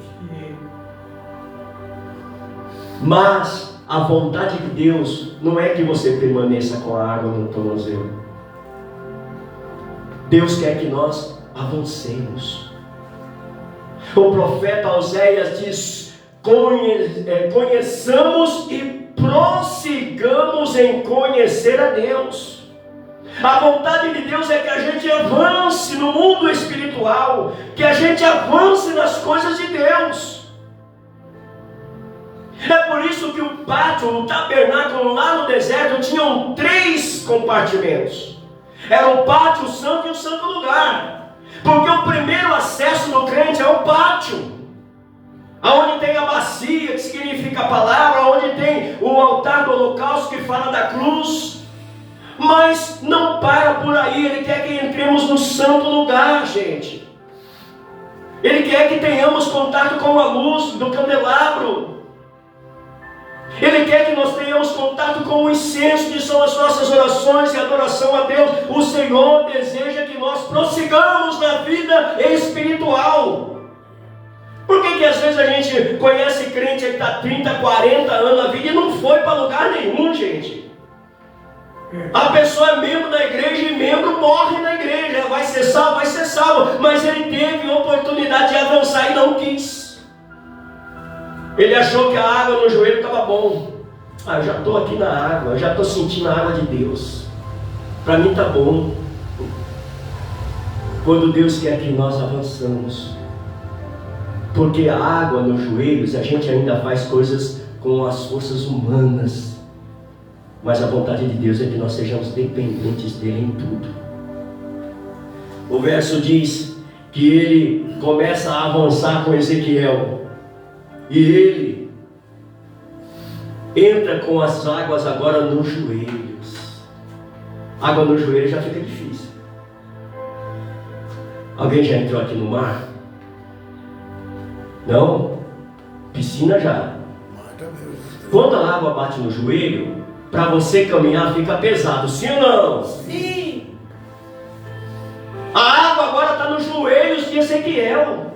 Mas a vontade de Deus não é que você permaneça com a água no tornozelo. Deus quer que nós avancemos. O profeta Oséias diz: conheçamos e prossigamos em conhecer a Deus. A vontade de Deus é que a gente avance no mundo espiritual, que a gente avance nas coisas de Deus. É por isso que o pátio, o tabernáculo lá no deserto, tinham 3 compartimentos. Era o pátio, o santo e o santo lugar. Porque o primeiro acesso no crente é o pátio, aonde tem a bacia, que significa a palavra, onde tem o altar do holocausto, que fala da cruz. Mas não para por aí. Ele quer que entremos no santo lugar, gente. Ele quer que tenhamos contato com a luz do candelabro. Ele quer que nós tenhamos contato com o incenso, que são as nossas orações e adoração a Deus. O Senhor deseja que nós prossigamos na vida espiritual. Por que que às vezes a gente conhece crente que está 30, 40 anos na vida e não foi para lugar nenhum, gente. A pessoa é membro da igreja e membro morre na igreja. Vai ser salvo, mas ele teve oportunidade de avançar e não quis. Ele achou que a água no joelho estava bom. Eu já estou aqui na água, eu já estou sentindo a água de Deus. Para mim está bom. Quando Deus quer que nós avançamos. Porque a água nos joelhos, a gente ainda faz coisas com as forças humanas. Mas a vontade de Deus é que nós sejamos dependentes dele em tudo. O verso diz que ele começa a avançar com Ezequiel. E ele entra com as águas agora nos joelhos. Água no joelho já fica difícil. Alguém já entrou aqui no mar? Não? Piscina já. Quando a água bate no joelho, para você caminhar fica pesado, sim ou não? Sim. A água agora está nos joelhos de Ezequiel.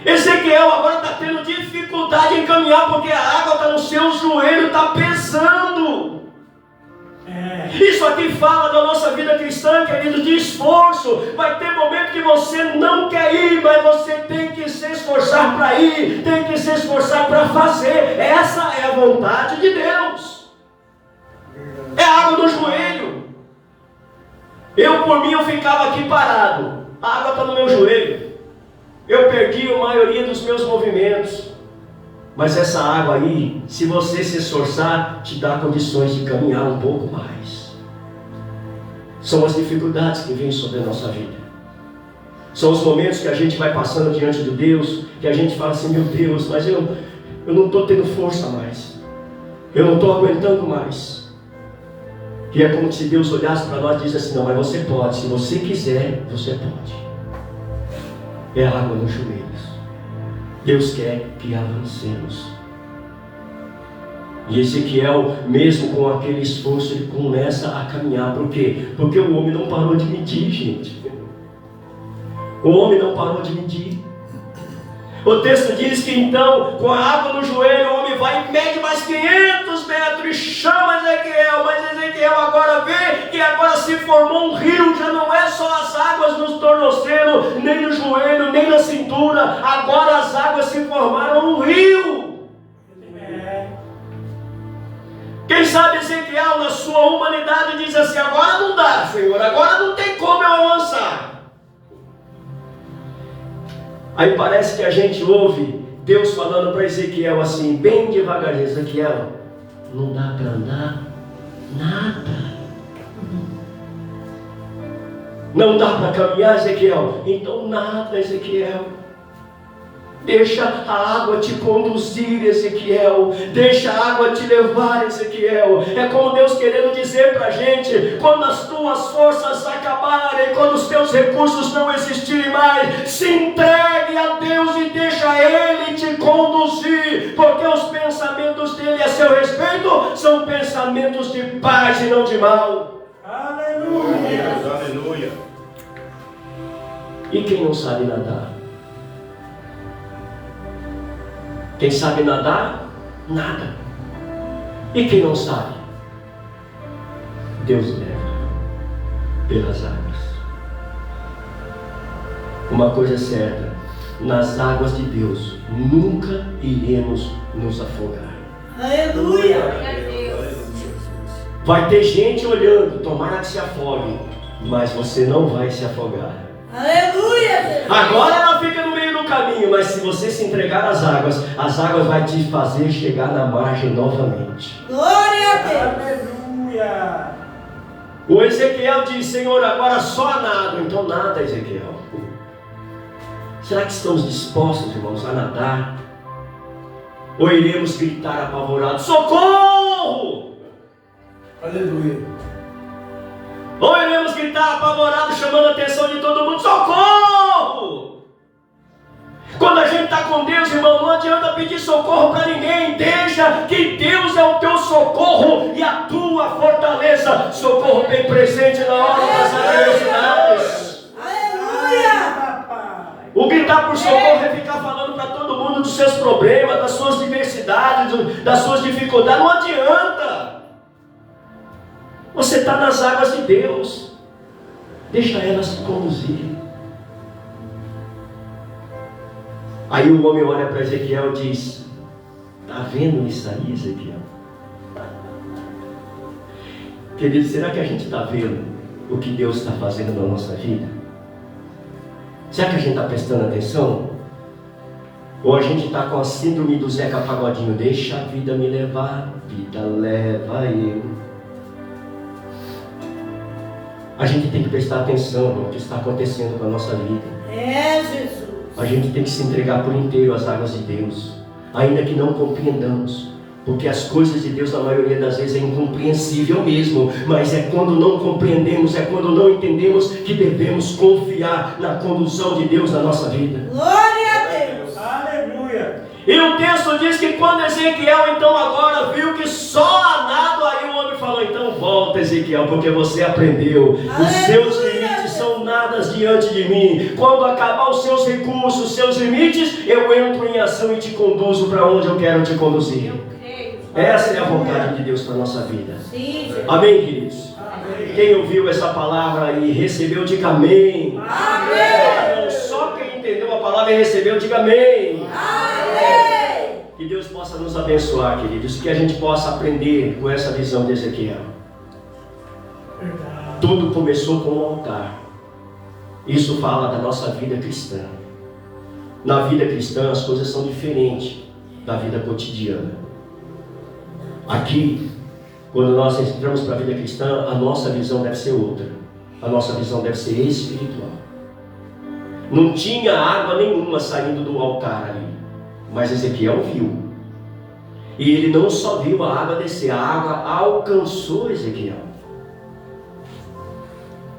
Ezequiel agora está tendo dificuldade em caminhar porque a água está no seu joelho, está pesando. Isso aqui fala da nossa vida cristã, querido, de esforço. Vai ter momento que você não quer ir, mas você tem que se esforçar para ir, tem que se esforçar para fazer. Essa é a vontade de Deus. É água no joelho. Por mim, eu ficava aqui parado. A água está no meu joelho. Eu perdi a maioria dos meus movimentos. Mas essa água aí, se você se esforçar, te dá condições de caminhar um pouco mais. São as dificuldades que vêm sobre a nossa vida. São os momentos que a gente vai passando diante de Deus, que a gente fala assim, meu Deus, mas eu não estou tendo força mais. Eu não estou aguentando mais. E é como se Deus olhasse para nós e dissesse assim, não, mas você pode, se você quiser, você pode. É água nos joelhos. Deus quer que avancemos. E Ezequiel, mesmo com aquele esforço, ele começa a caminhar. Por quê? Porque o homem não parou de medir, gente. O homem não parou de medir. O texto diz que então, com a água no joelho, o homem vai e mede mais 500 metros e chama Ezequiel. Mas Ezequiel agora vê que agora se formou um rio. Já não é só as águas nos tornozelos, nem no joelho, nem na cintura. Agora as águas se formaram um rio. Quem sabe Ezequiel, na sua humanidade, diz assim, agora não dá, Senhor, agora não tem como eu avançar. Aí parece que a gente ouve Deus falando para Ezequiel assim, bem devagarzinho, Ezequiel, não dá para andar nada. Não dá para caminhar, Ezequiel? Então nada, Ezequiel. Deixa a água te conduzir, Ezequiel. Deixa a água te levar, Ezequiel. É como Deus querendo dizer para a gente, quando as tuas forças acabarem, quando os teus recursos não existirem mais, se entregue a Deus e deixa Ele te conduzir, porque os pensamentos dele a seu respeito são pensamentos de paz e não de mal. Aleluia! Aleluia! E quem não sabe nadar? Quem sabe nadar, nada. E quem não sabe? Deus leva pelas águas. Uma coisa é certa, nas águas de Deus nunca iremos nos afogar. Aleluia! Vai ter gente olhando, tomara que se afogue, mas você não vai se afogar. Aleluia! Agora ela fica no meio do caminho, mas se você se entregar às águas, as águas vai te fazer chegar na margem novamente. Glória a Deus! Aleluia! O Ezequiel diz, Senhor, agora só nado. Então nada, Ezequiel. Será que estamos dispostos, irmãos, a nadar? Ou iremos gritar apavorados, socorro! Aleluia. Ou iremos gritar apavorado, chamando a atenção de todo mundo, socorro! Quando a gente está com Deus, irmão, não adianta pedir socorro para ninguém. Deixa que Deus é o teu socorro e a tua fortaleza. Socorro bem presente na hora das adversidades. Aleluia! O gritar por socorro é ficar falando para todo mundo dos seus problemas, das suas diversidades, das suas dificuldades. Não adianta. Você está nas águas de Deus. Deixa elas te conduzir. Aí o homem olha para Ezequiel e diz: está vendo isso aí, Ezequiel? Querido, será que a gente está vendo o que Deus está fazendo na nossa vida? Será que a gente está prestando atenção? Ou a gente está com a síndrome do Zeca Pagodinho? Deixa a vida me levar, vida leva eu. A gente tem que prestar atenção no que está acontecendo com a nossa vida. É, Jesus. A gente tem que se entregar por inteiro às águas de Deus, ainda que não compreendamos. Porque as coisas de Deus, na maioria das vezes, é incompreensível mesmo. Mas é quando não compreendemos, é quando não entendemos, que devemos confiar na condução de Deus na nossa vida. Glória a Deus. Aleluia. E o texto diz que quando Ezequiel então agora viu que só há nada, aí o homem falou: então volta, Ezequiel, porque você aprendeu. Os seus limites são nada diante de mim. Quando acabar os seus recursos, os seus limites, eu entro em ação e te conduzo para onde eu quero te conduzir. Essa é a vontade de Deus para a nossa vida. Sim, Jesus. Amém, queridos? Amém. Quem ouviu essa palavra e recebeu, diga amém. Amém. Não, só quem entendeu a palavra e recebeu, diga amém. Amém. Que Deus possa nos abençoar, queridos. Que a gente possa aprender com essa visão de Ezequiel. Tudo começou com um altar. Isso fala da nossa vida cristã. Na vida cristã as coisas são diferentes da vida cotidiana. Aqui, quando nós entramos para a vida cristã, a nossa visão deve ser outra. A nossa visão deve ser espiritual. Não tinha água nenhuma saindo do altar ali, mas Ezequiel viu. E ele não só viu a água descer, a água alcançou Ezequiel.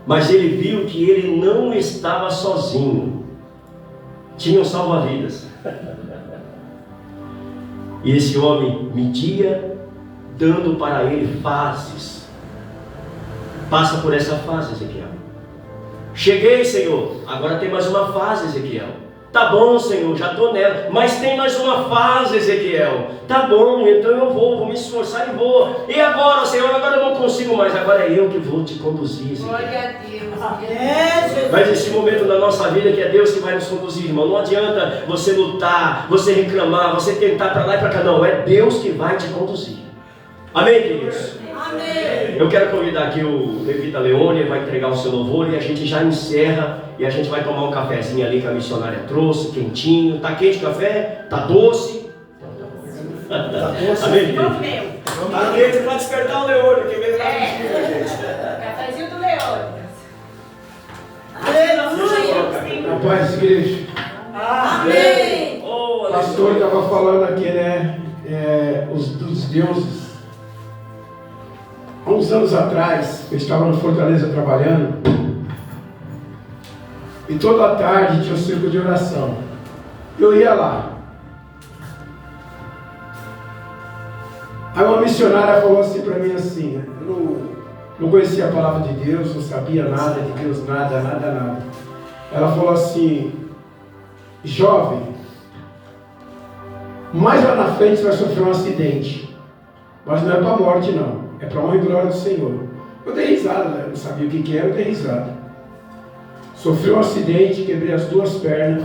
Mas ele viu que ele não estava sozinho. Tinha um salva-vidas. E esse homem media, dando para ele fases. Passa por essa fase, Ezequiel. Cheguei, Senhor. Agora tem mais uma fase, Ezequiel. Tá bom, Senhor, já estou nela. Mas tem mais uma fase, Ezequiel. Tá bom, então eu vou me esforçar e vou. E agora, Senhor, agora eu não consigo mais. Agora é eu que vou te conduzir, Ezequiel. Glória a Deus. É, Jesus. Mas esse momento da nossa vida que é Deus que vai nos conduzir, irmão. Não adianta você lutar, você reclamar, você tentar para lá e para cá. Não, é Deus que vai te conduzir. Amém, queridos? Amém. Eu quero convidar aqui o Levita Leone, ele vai entregar o seu louvor e a gente já encerra e a gente vai tomar um cafezinho ali que a missionária trouxe, quentinho. Tá quente o café? Tá doce? Tá doce. Amém, querido? Meu. Tá quente para despertar o Leone, que veio lá gente. Cafézinho do Leone. Aleluia. A paz, igreja. Amém. Oh, O pastor estava falando aqui, né? Dos deuses. Há uns anos atrás, eu estava no Fortaleza trabalhando. E toda tarde tinha um círculo de oração. Eu ia lá. Aí uma missionária falou assim para mim assim, eu não conhecia a palavra de Deus, não sabia nada de Deus, nada. Ela falou assim: jovem, mais lá na frente você vai sofrer um acidente, mas não é para a morte não, é para a honra e glória do Senhor. Eu dei risada, né? Eu não sabia o que era, eu dei risada. Sofri um acidente, quebrei as duas pernas.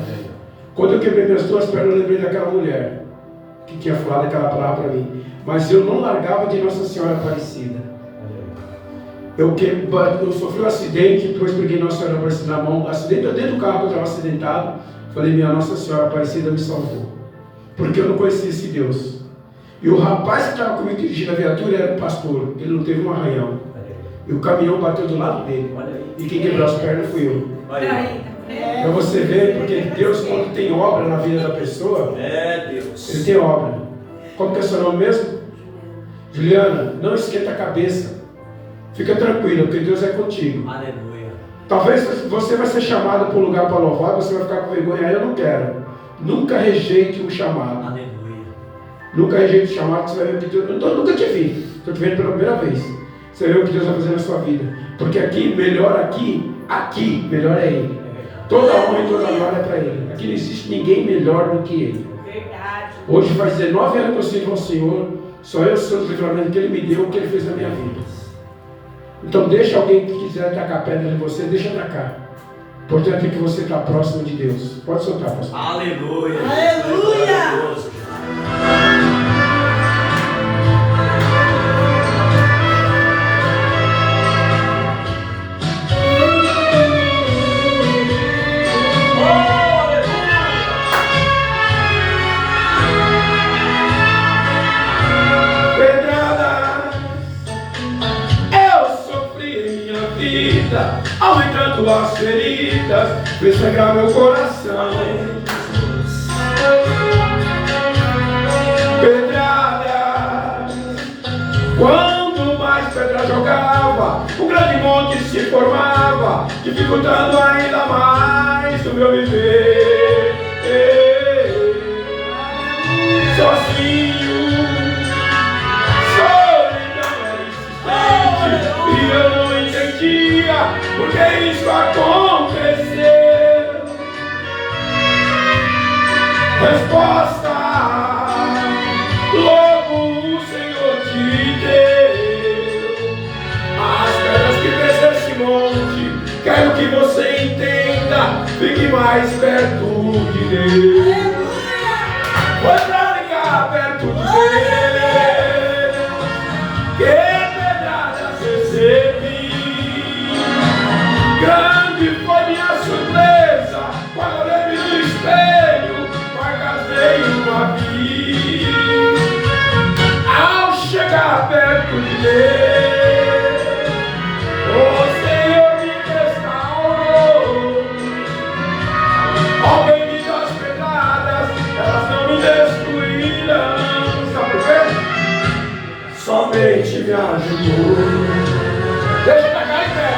Quando eu quebrei minhas duas pernas, eu lembrei daquela mulher que tinha falado aquela palavra para mim. Mas eu não largava de Nossa Senhora Aparecida. Eu sofri um acidente, depois peguei Nossa Senhora Aparecida na mão. Acidente, eu dentro do carro que eu estava acidentado. Falei: minha Nossa Senhora Aparecida me salvou. Porque eu não conhecia esse Deus. E o rapaz que estava comigo dirigindo a viatura era o pastor. Ele não teve um arranhão. E o caminhão bateu do lado dele. E quem quebrou as pernas fui eu. Para você ver, porque Deus, quando tem obra na vida da pessoa, Deus. Ele tem obra. Como que é seu nome mesmo? Juliana, não esquenta a cabeça. Fica tranquila, porque Deus é contigo. Aleluia. Talvez você vai ser chamado para um lugar para louvar, você vai ficar com vergonha. Eu não quero. Nunca rejeite um chamado. Aleluia. Nunca rejeite o chamado, que você vai ver o que Deus... Eu nunca te vi. Estou te vendo pela primeira vez. Você vai ver o que Deus vai fazer na sua vida. Porque aqui, melhor é Ele. Toda a honra e toda a glória é para Ele. Aqui não existe ninguém melhor do que Ele. Verdade. Hoje faz 19 anos que eu sirvo ao Senhor, só eu sei o livramento que Ele me deu, o que Ele fez na minha vida. Então deixa alguém que quiser tacar pedra em você, deixa atacar. Portanto é que você está próximo de Deus. Pode soltar, pastor. Aleluia. Aleluia. Aumentando as feridas, fez sangrar meu coração. Pedradas, quando mais pedra jogava, um grande monte se formava, dificultando ainda mais o meu viver. Sozinho, solidão era insistente, e eu não entendia porque isso aconteceu. Resposta, logo o Senhor te deu. As pedras que fez esse monte, quero que você entenda, fique mais perto de Deus. Foi pra ficar perto de Deus que pedradas recebi. Grande foi minha surpresa quando eu olhei no espelho, marcas nenhuma vi. Ao chegar perto de Deus, o Senhor me restaurou. Ao bem das pedradas, elas não me destruíram. Sabe por quê? Somente me ajudou. Deixa eu tacar em pé.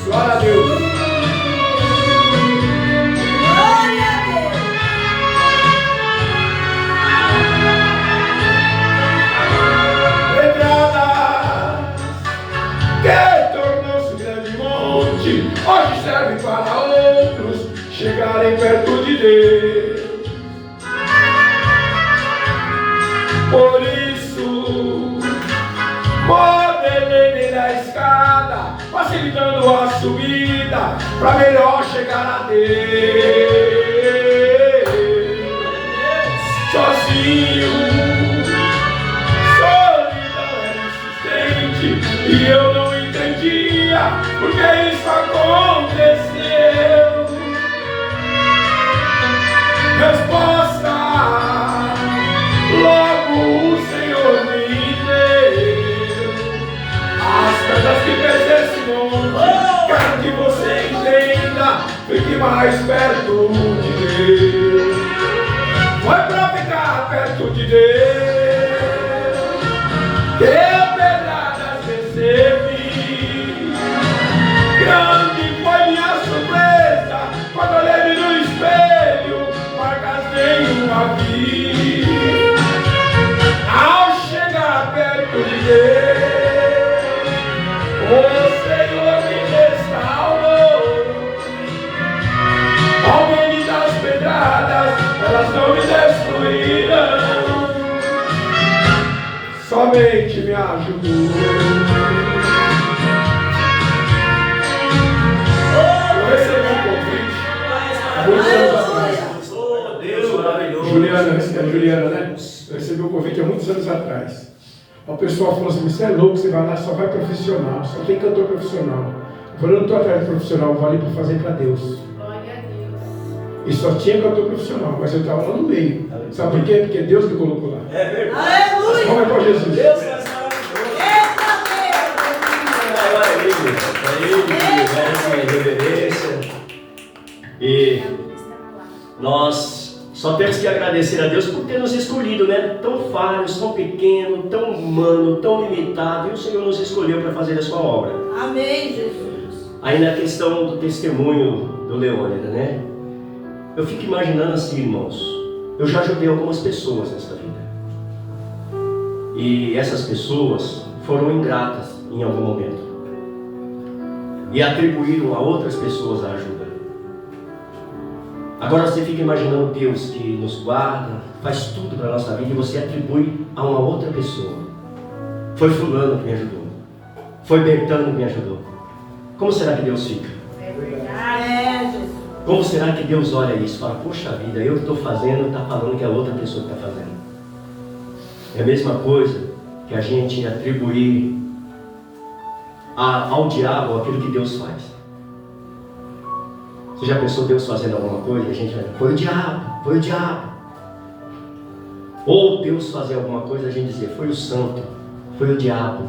Glória a Deus. Glória a Deus. Pedrada que tornou-se grande monte, hoje serve para outros chegarem perto de Deus. Por isso, modelei nele a escada, facilitando a subida, para melhor chegar a Deus. Sozinho, solidão era insistente, e eu não entendia porque isso aconteceu. Resposta, logo o Senhor me deu. As pedras que fez esse monte, quero que você entenda, fique mais perto de Deus. Foi pra ficar perto de Deus que pedradas recebi. Grande foi minha surpresa quando olhei no espelho, marcas nenhuma vi. Ao chegar perto de Deus, o Senhor me restaurou. Ao bem das pedradas, elas não me destruíram. Somente me ajudou. Eu recebi um convite há muitos anos atrás. Oh, Deus maravilhoso. Juliana, né? Eu recebi um convite há muitos anos atrás. O pessoal falou assim: você é louco, você vai lá, só vai profissional, só tem cantor profissional. Eu falei: eu não estou atrás de profissional, eu vou ali para fazer para Deus. Glória a Deus. E só tinha cantor profissional, mas eu estava lá no meio. Sabe por quê? Porque Deus me colocou lá. É verdade. Aleluia. Vamos para Jesus. Deus é maravilhoso. Merece reverência. E nós só temos que agradecer a Deus por ter nos escolhido, né? Tão falhos, tão pequeno, tão humano, tão limitado. E o Senhor nos escolheu para fazer a sua obra. Amém, Jesus. Aí na questão do testemunho do Leônidas, né? Eu fico imaginando assim, irmãos. Eu já ajudei algumas pessoas nesta vida. E essas pessoas foram ingratas em algum momento. e atribuíram a outras pessoas a ajuda. Agora você fica imaginando Deus que nos guarda, faz tudo para a nossa vida e você atribui a uma outra pessoa. Foi fulano que me ajudou. Foi Bertano que me ajudou. Como será que Deus fica? É verdade. Jesus. Como será que Deus olha isso e fala, poxa vida, eu que estou fazendo, está falando que é outra pessoa que está fazendo. É a mesma coisa que a gente atribuir ao diabo aquilo que Deus faz. Você já pensou Deus fazendo alguma coisa e a gente vai, foi o diabo. Ou Deus fazer alguma coisa e a gente dizer, foi o santo, foi o diabo,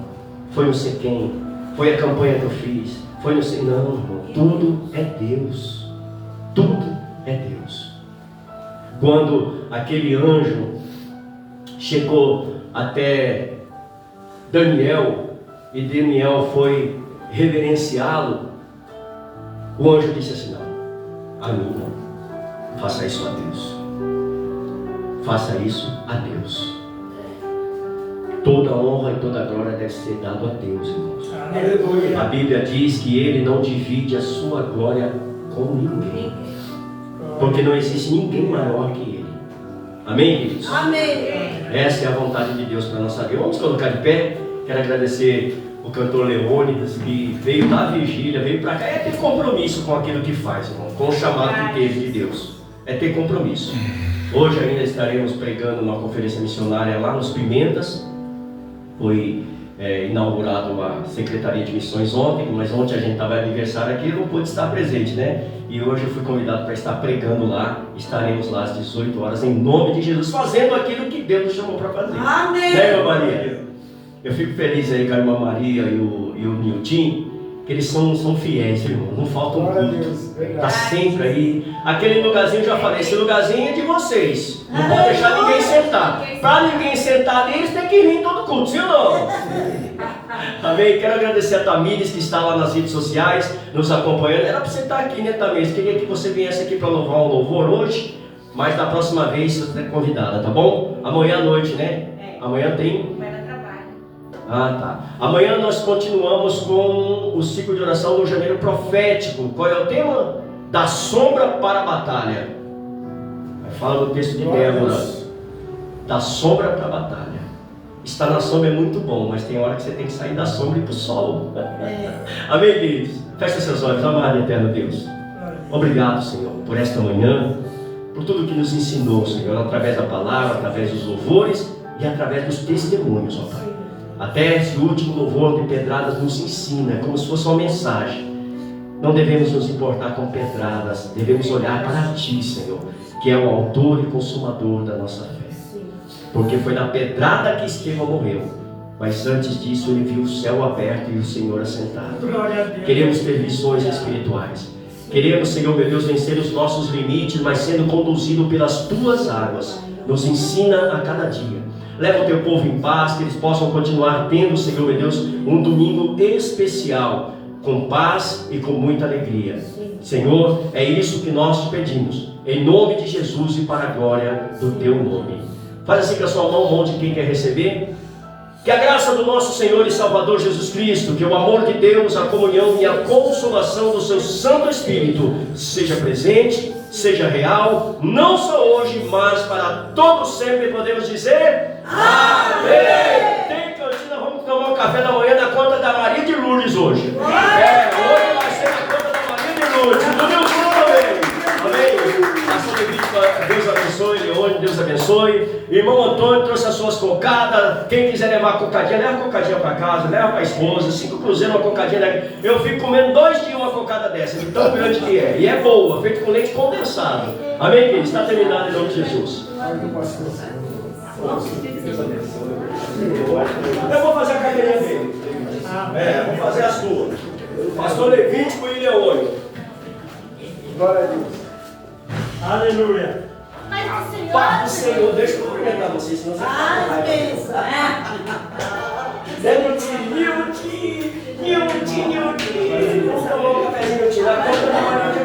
foi não sei quem, foi a campanha que eu fiz, foi não sei, não, irmão, tudo é Deus. Tudo é Deus. Quando aquele anjo chegou até Daniel e Daniel foi reverenciá-lo, o anjo disse assim, não, a mim não, faça isso a Deus. Faça isso a Deus. Toda honra e toda glória deve ser dado a Deus, irmãos. Aleluia. A Bíblia diz que Ele não divide a sua glória com ninguém, porque não existe ninguém maior que Ele. Amém, queridos? Amém. Essa é a vontade de Deus para a nossa vida. Vamos colocar de pé. Quero agradecer o cantor Leônidas, que veio da vigília, veio para cá. É ter compromisso com aquilo que faz, irmão, com o chamado que teve de Deus. É ter compromisso. Hoje ainda estaremos pregando numa conferência missionária lá nos Pimentas. Foi inaugurado a Secretaria de Missões ontem, mas ontem a gente estava aniversário aqui, eu não pude estar presente, né? E hoje eu fui convidado para estar pregando lá. Estaremos lá às 18 horas, em nome de Jesus, fazendo aquilo que Deus nos chamou para fazer. Amém. Né, irmã Maria? Eu fico feliz aí com a irmã Maria e o Nilton, que eles são fiéis, irmão, não faltam Glória a culto. Deus, verdade. Tá sempre aí. Aquele lugarzinho, eu já falei, esse lugarzinho é de vocês. Não pode deixar ninguém sentar. Para ninguém sentar ali, eles têm que vir em todo culto, sim ou não? Amém? Quero agradecer a Tamires, que está lá nas redes sociais, nos acompanhando. Era para você estar aqui, né, Tamires? Queria que você viesse aqui para louvar um louvor hoje, mas da próxima vez você está convidada, tá bom? Amanhã à noite, né? Amanhã tem... Vai dar trabalho. Ah, tá. Amanhã nós continuamos com o ciclo de oração do janeiro profético. Qual é o tema? Da sombra para a batalha. Fala no texto de Débora. Da sombra para a batalha. Estar na sombra é muito bom, mas tem hora que você tem que sair da sombra e ir para o sol. Amém, queridos? Feche seus olhos, amado e eterno Deus. Obrigado, Senhor, por esta manhã, por tudo que nos ensinou, Senhor, através da palavra, através dos louvores e através dos testemunhos, ó Pai. Até esse último louvor de pedradas nos ensina, como se fosse uma mensagem. Não devemos nos importar com pedradas, devemos olhar para Ti, Senhor, que é o autor e consumador da nossa fé. Porque foi na pedrada que Estevão morreu, mas antes disso ele viu o céu aberto e o Senhor assentado. Queremos ter visões espirituais. Queremos, Senhor meu Deus, vencer os nossos limites, mas sendo conduzido pelas Tuas águas. Nos ensina a cada dia. Leva o Teu povo em paz, que eles possam continuar tendo, Senhor meu Deus, um domingo especial, com paz e com muita alegria. Senhor, é isso que nós te pedimos, em nome de Jesus e para a glória do Teu nome. Faz assim com a sua mão de quem quer receber. Que a graça do nosso Senhor e Salvador Jesus Cristo, que o amor de Deus, a comunhão e a consolação do seu Santo Espírito seja presente, seja real, não só hoje, mas para todos sempre. Podemos dizer amém. Tem cantina, vamos tomar um café da manhã na conta da Maria de Lourdes hoje. Hoje vai ser na conta da Maria de Lourdes. Do meu povo, amém. Deus abençoe, Leone, Deus abençoe. Irmão Antônio trouxe as suas cocadas. Quem quiser levar a cocadinha, leva a cocadinha para casa, leva para a esposa. 5 cruzeiros, uma cocadinha. Eu fico comendo 2 dias uma cocada dessa, de tão grande que é. E é boa, feito com leite condensado. Amém, queridos? Está terminado em nome de Jesus. Eu vou fazer a cadeirinha dele. Vou fazer as duas. Pastor Levítico e Leone. Glória a Deus. Aleluia. Mas o Senhor... Pai do Senhor, deixa eu cumprimentar vocês, senão você vai. Nilton. Vamos tomar um cafezinho, tirar a conta da manhã de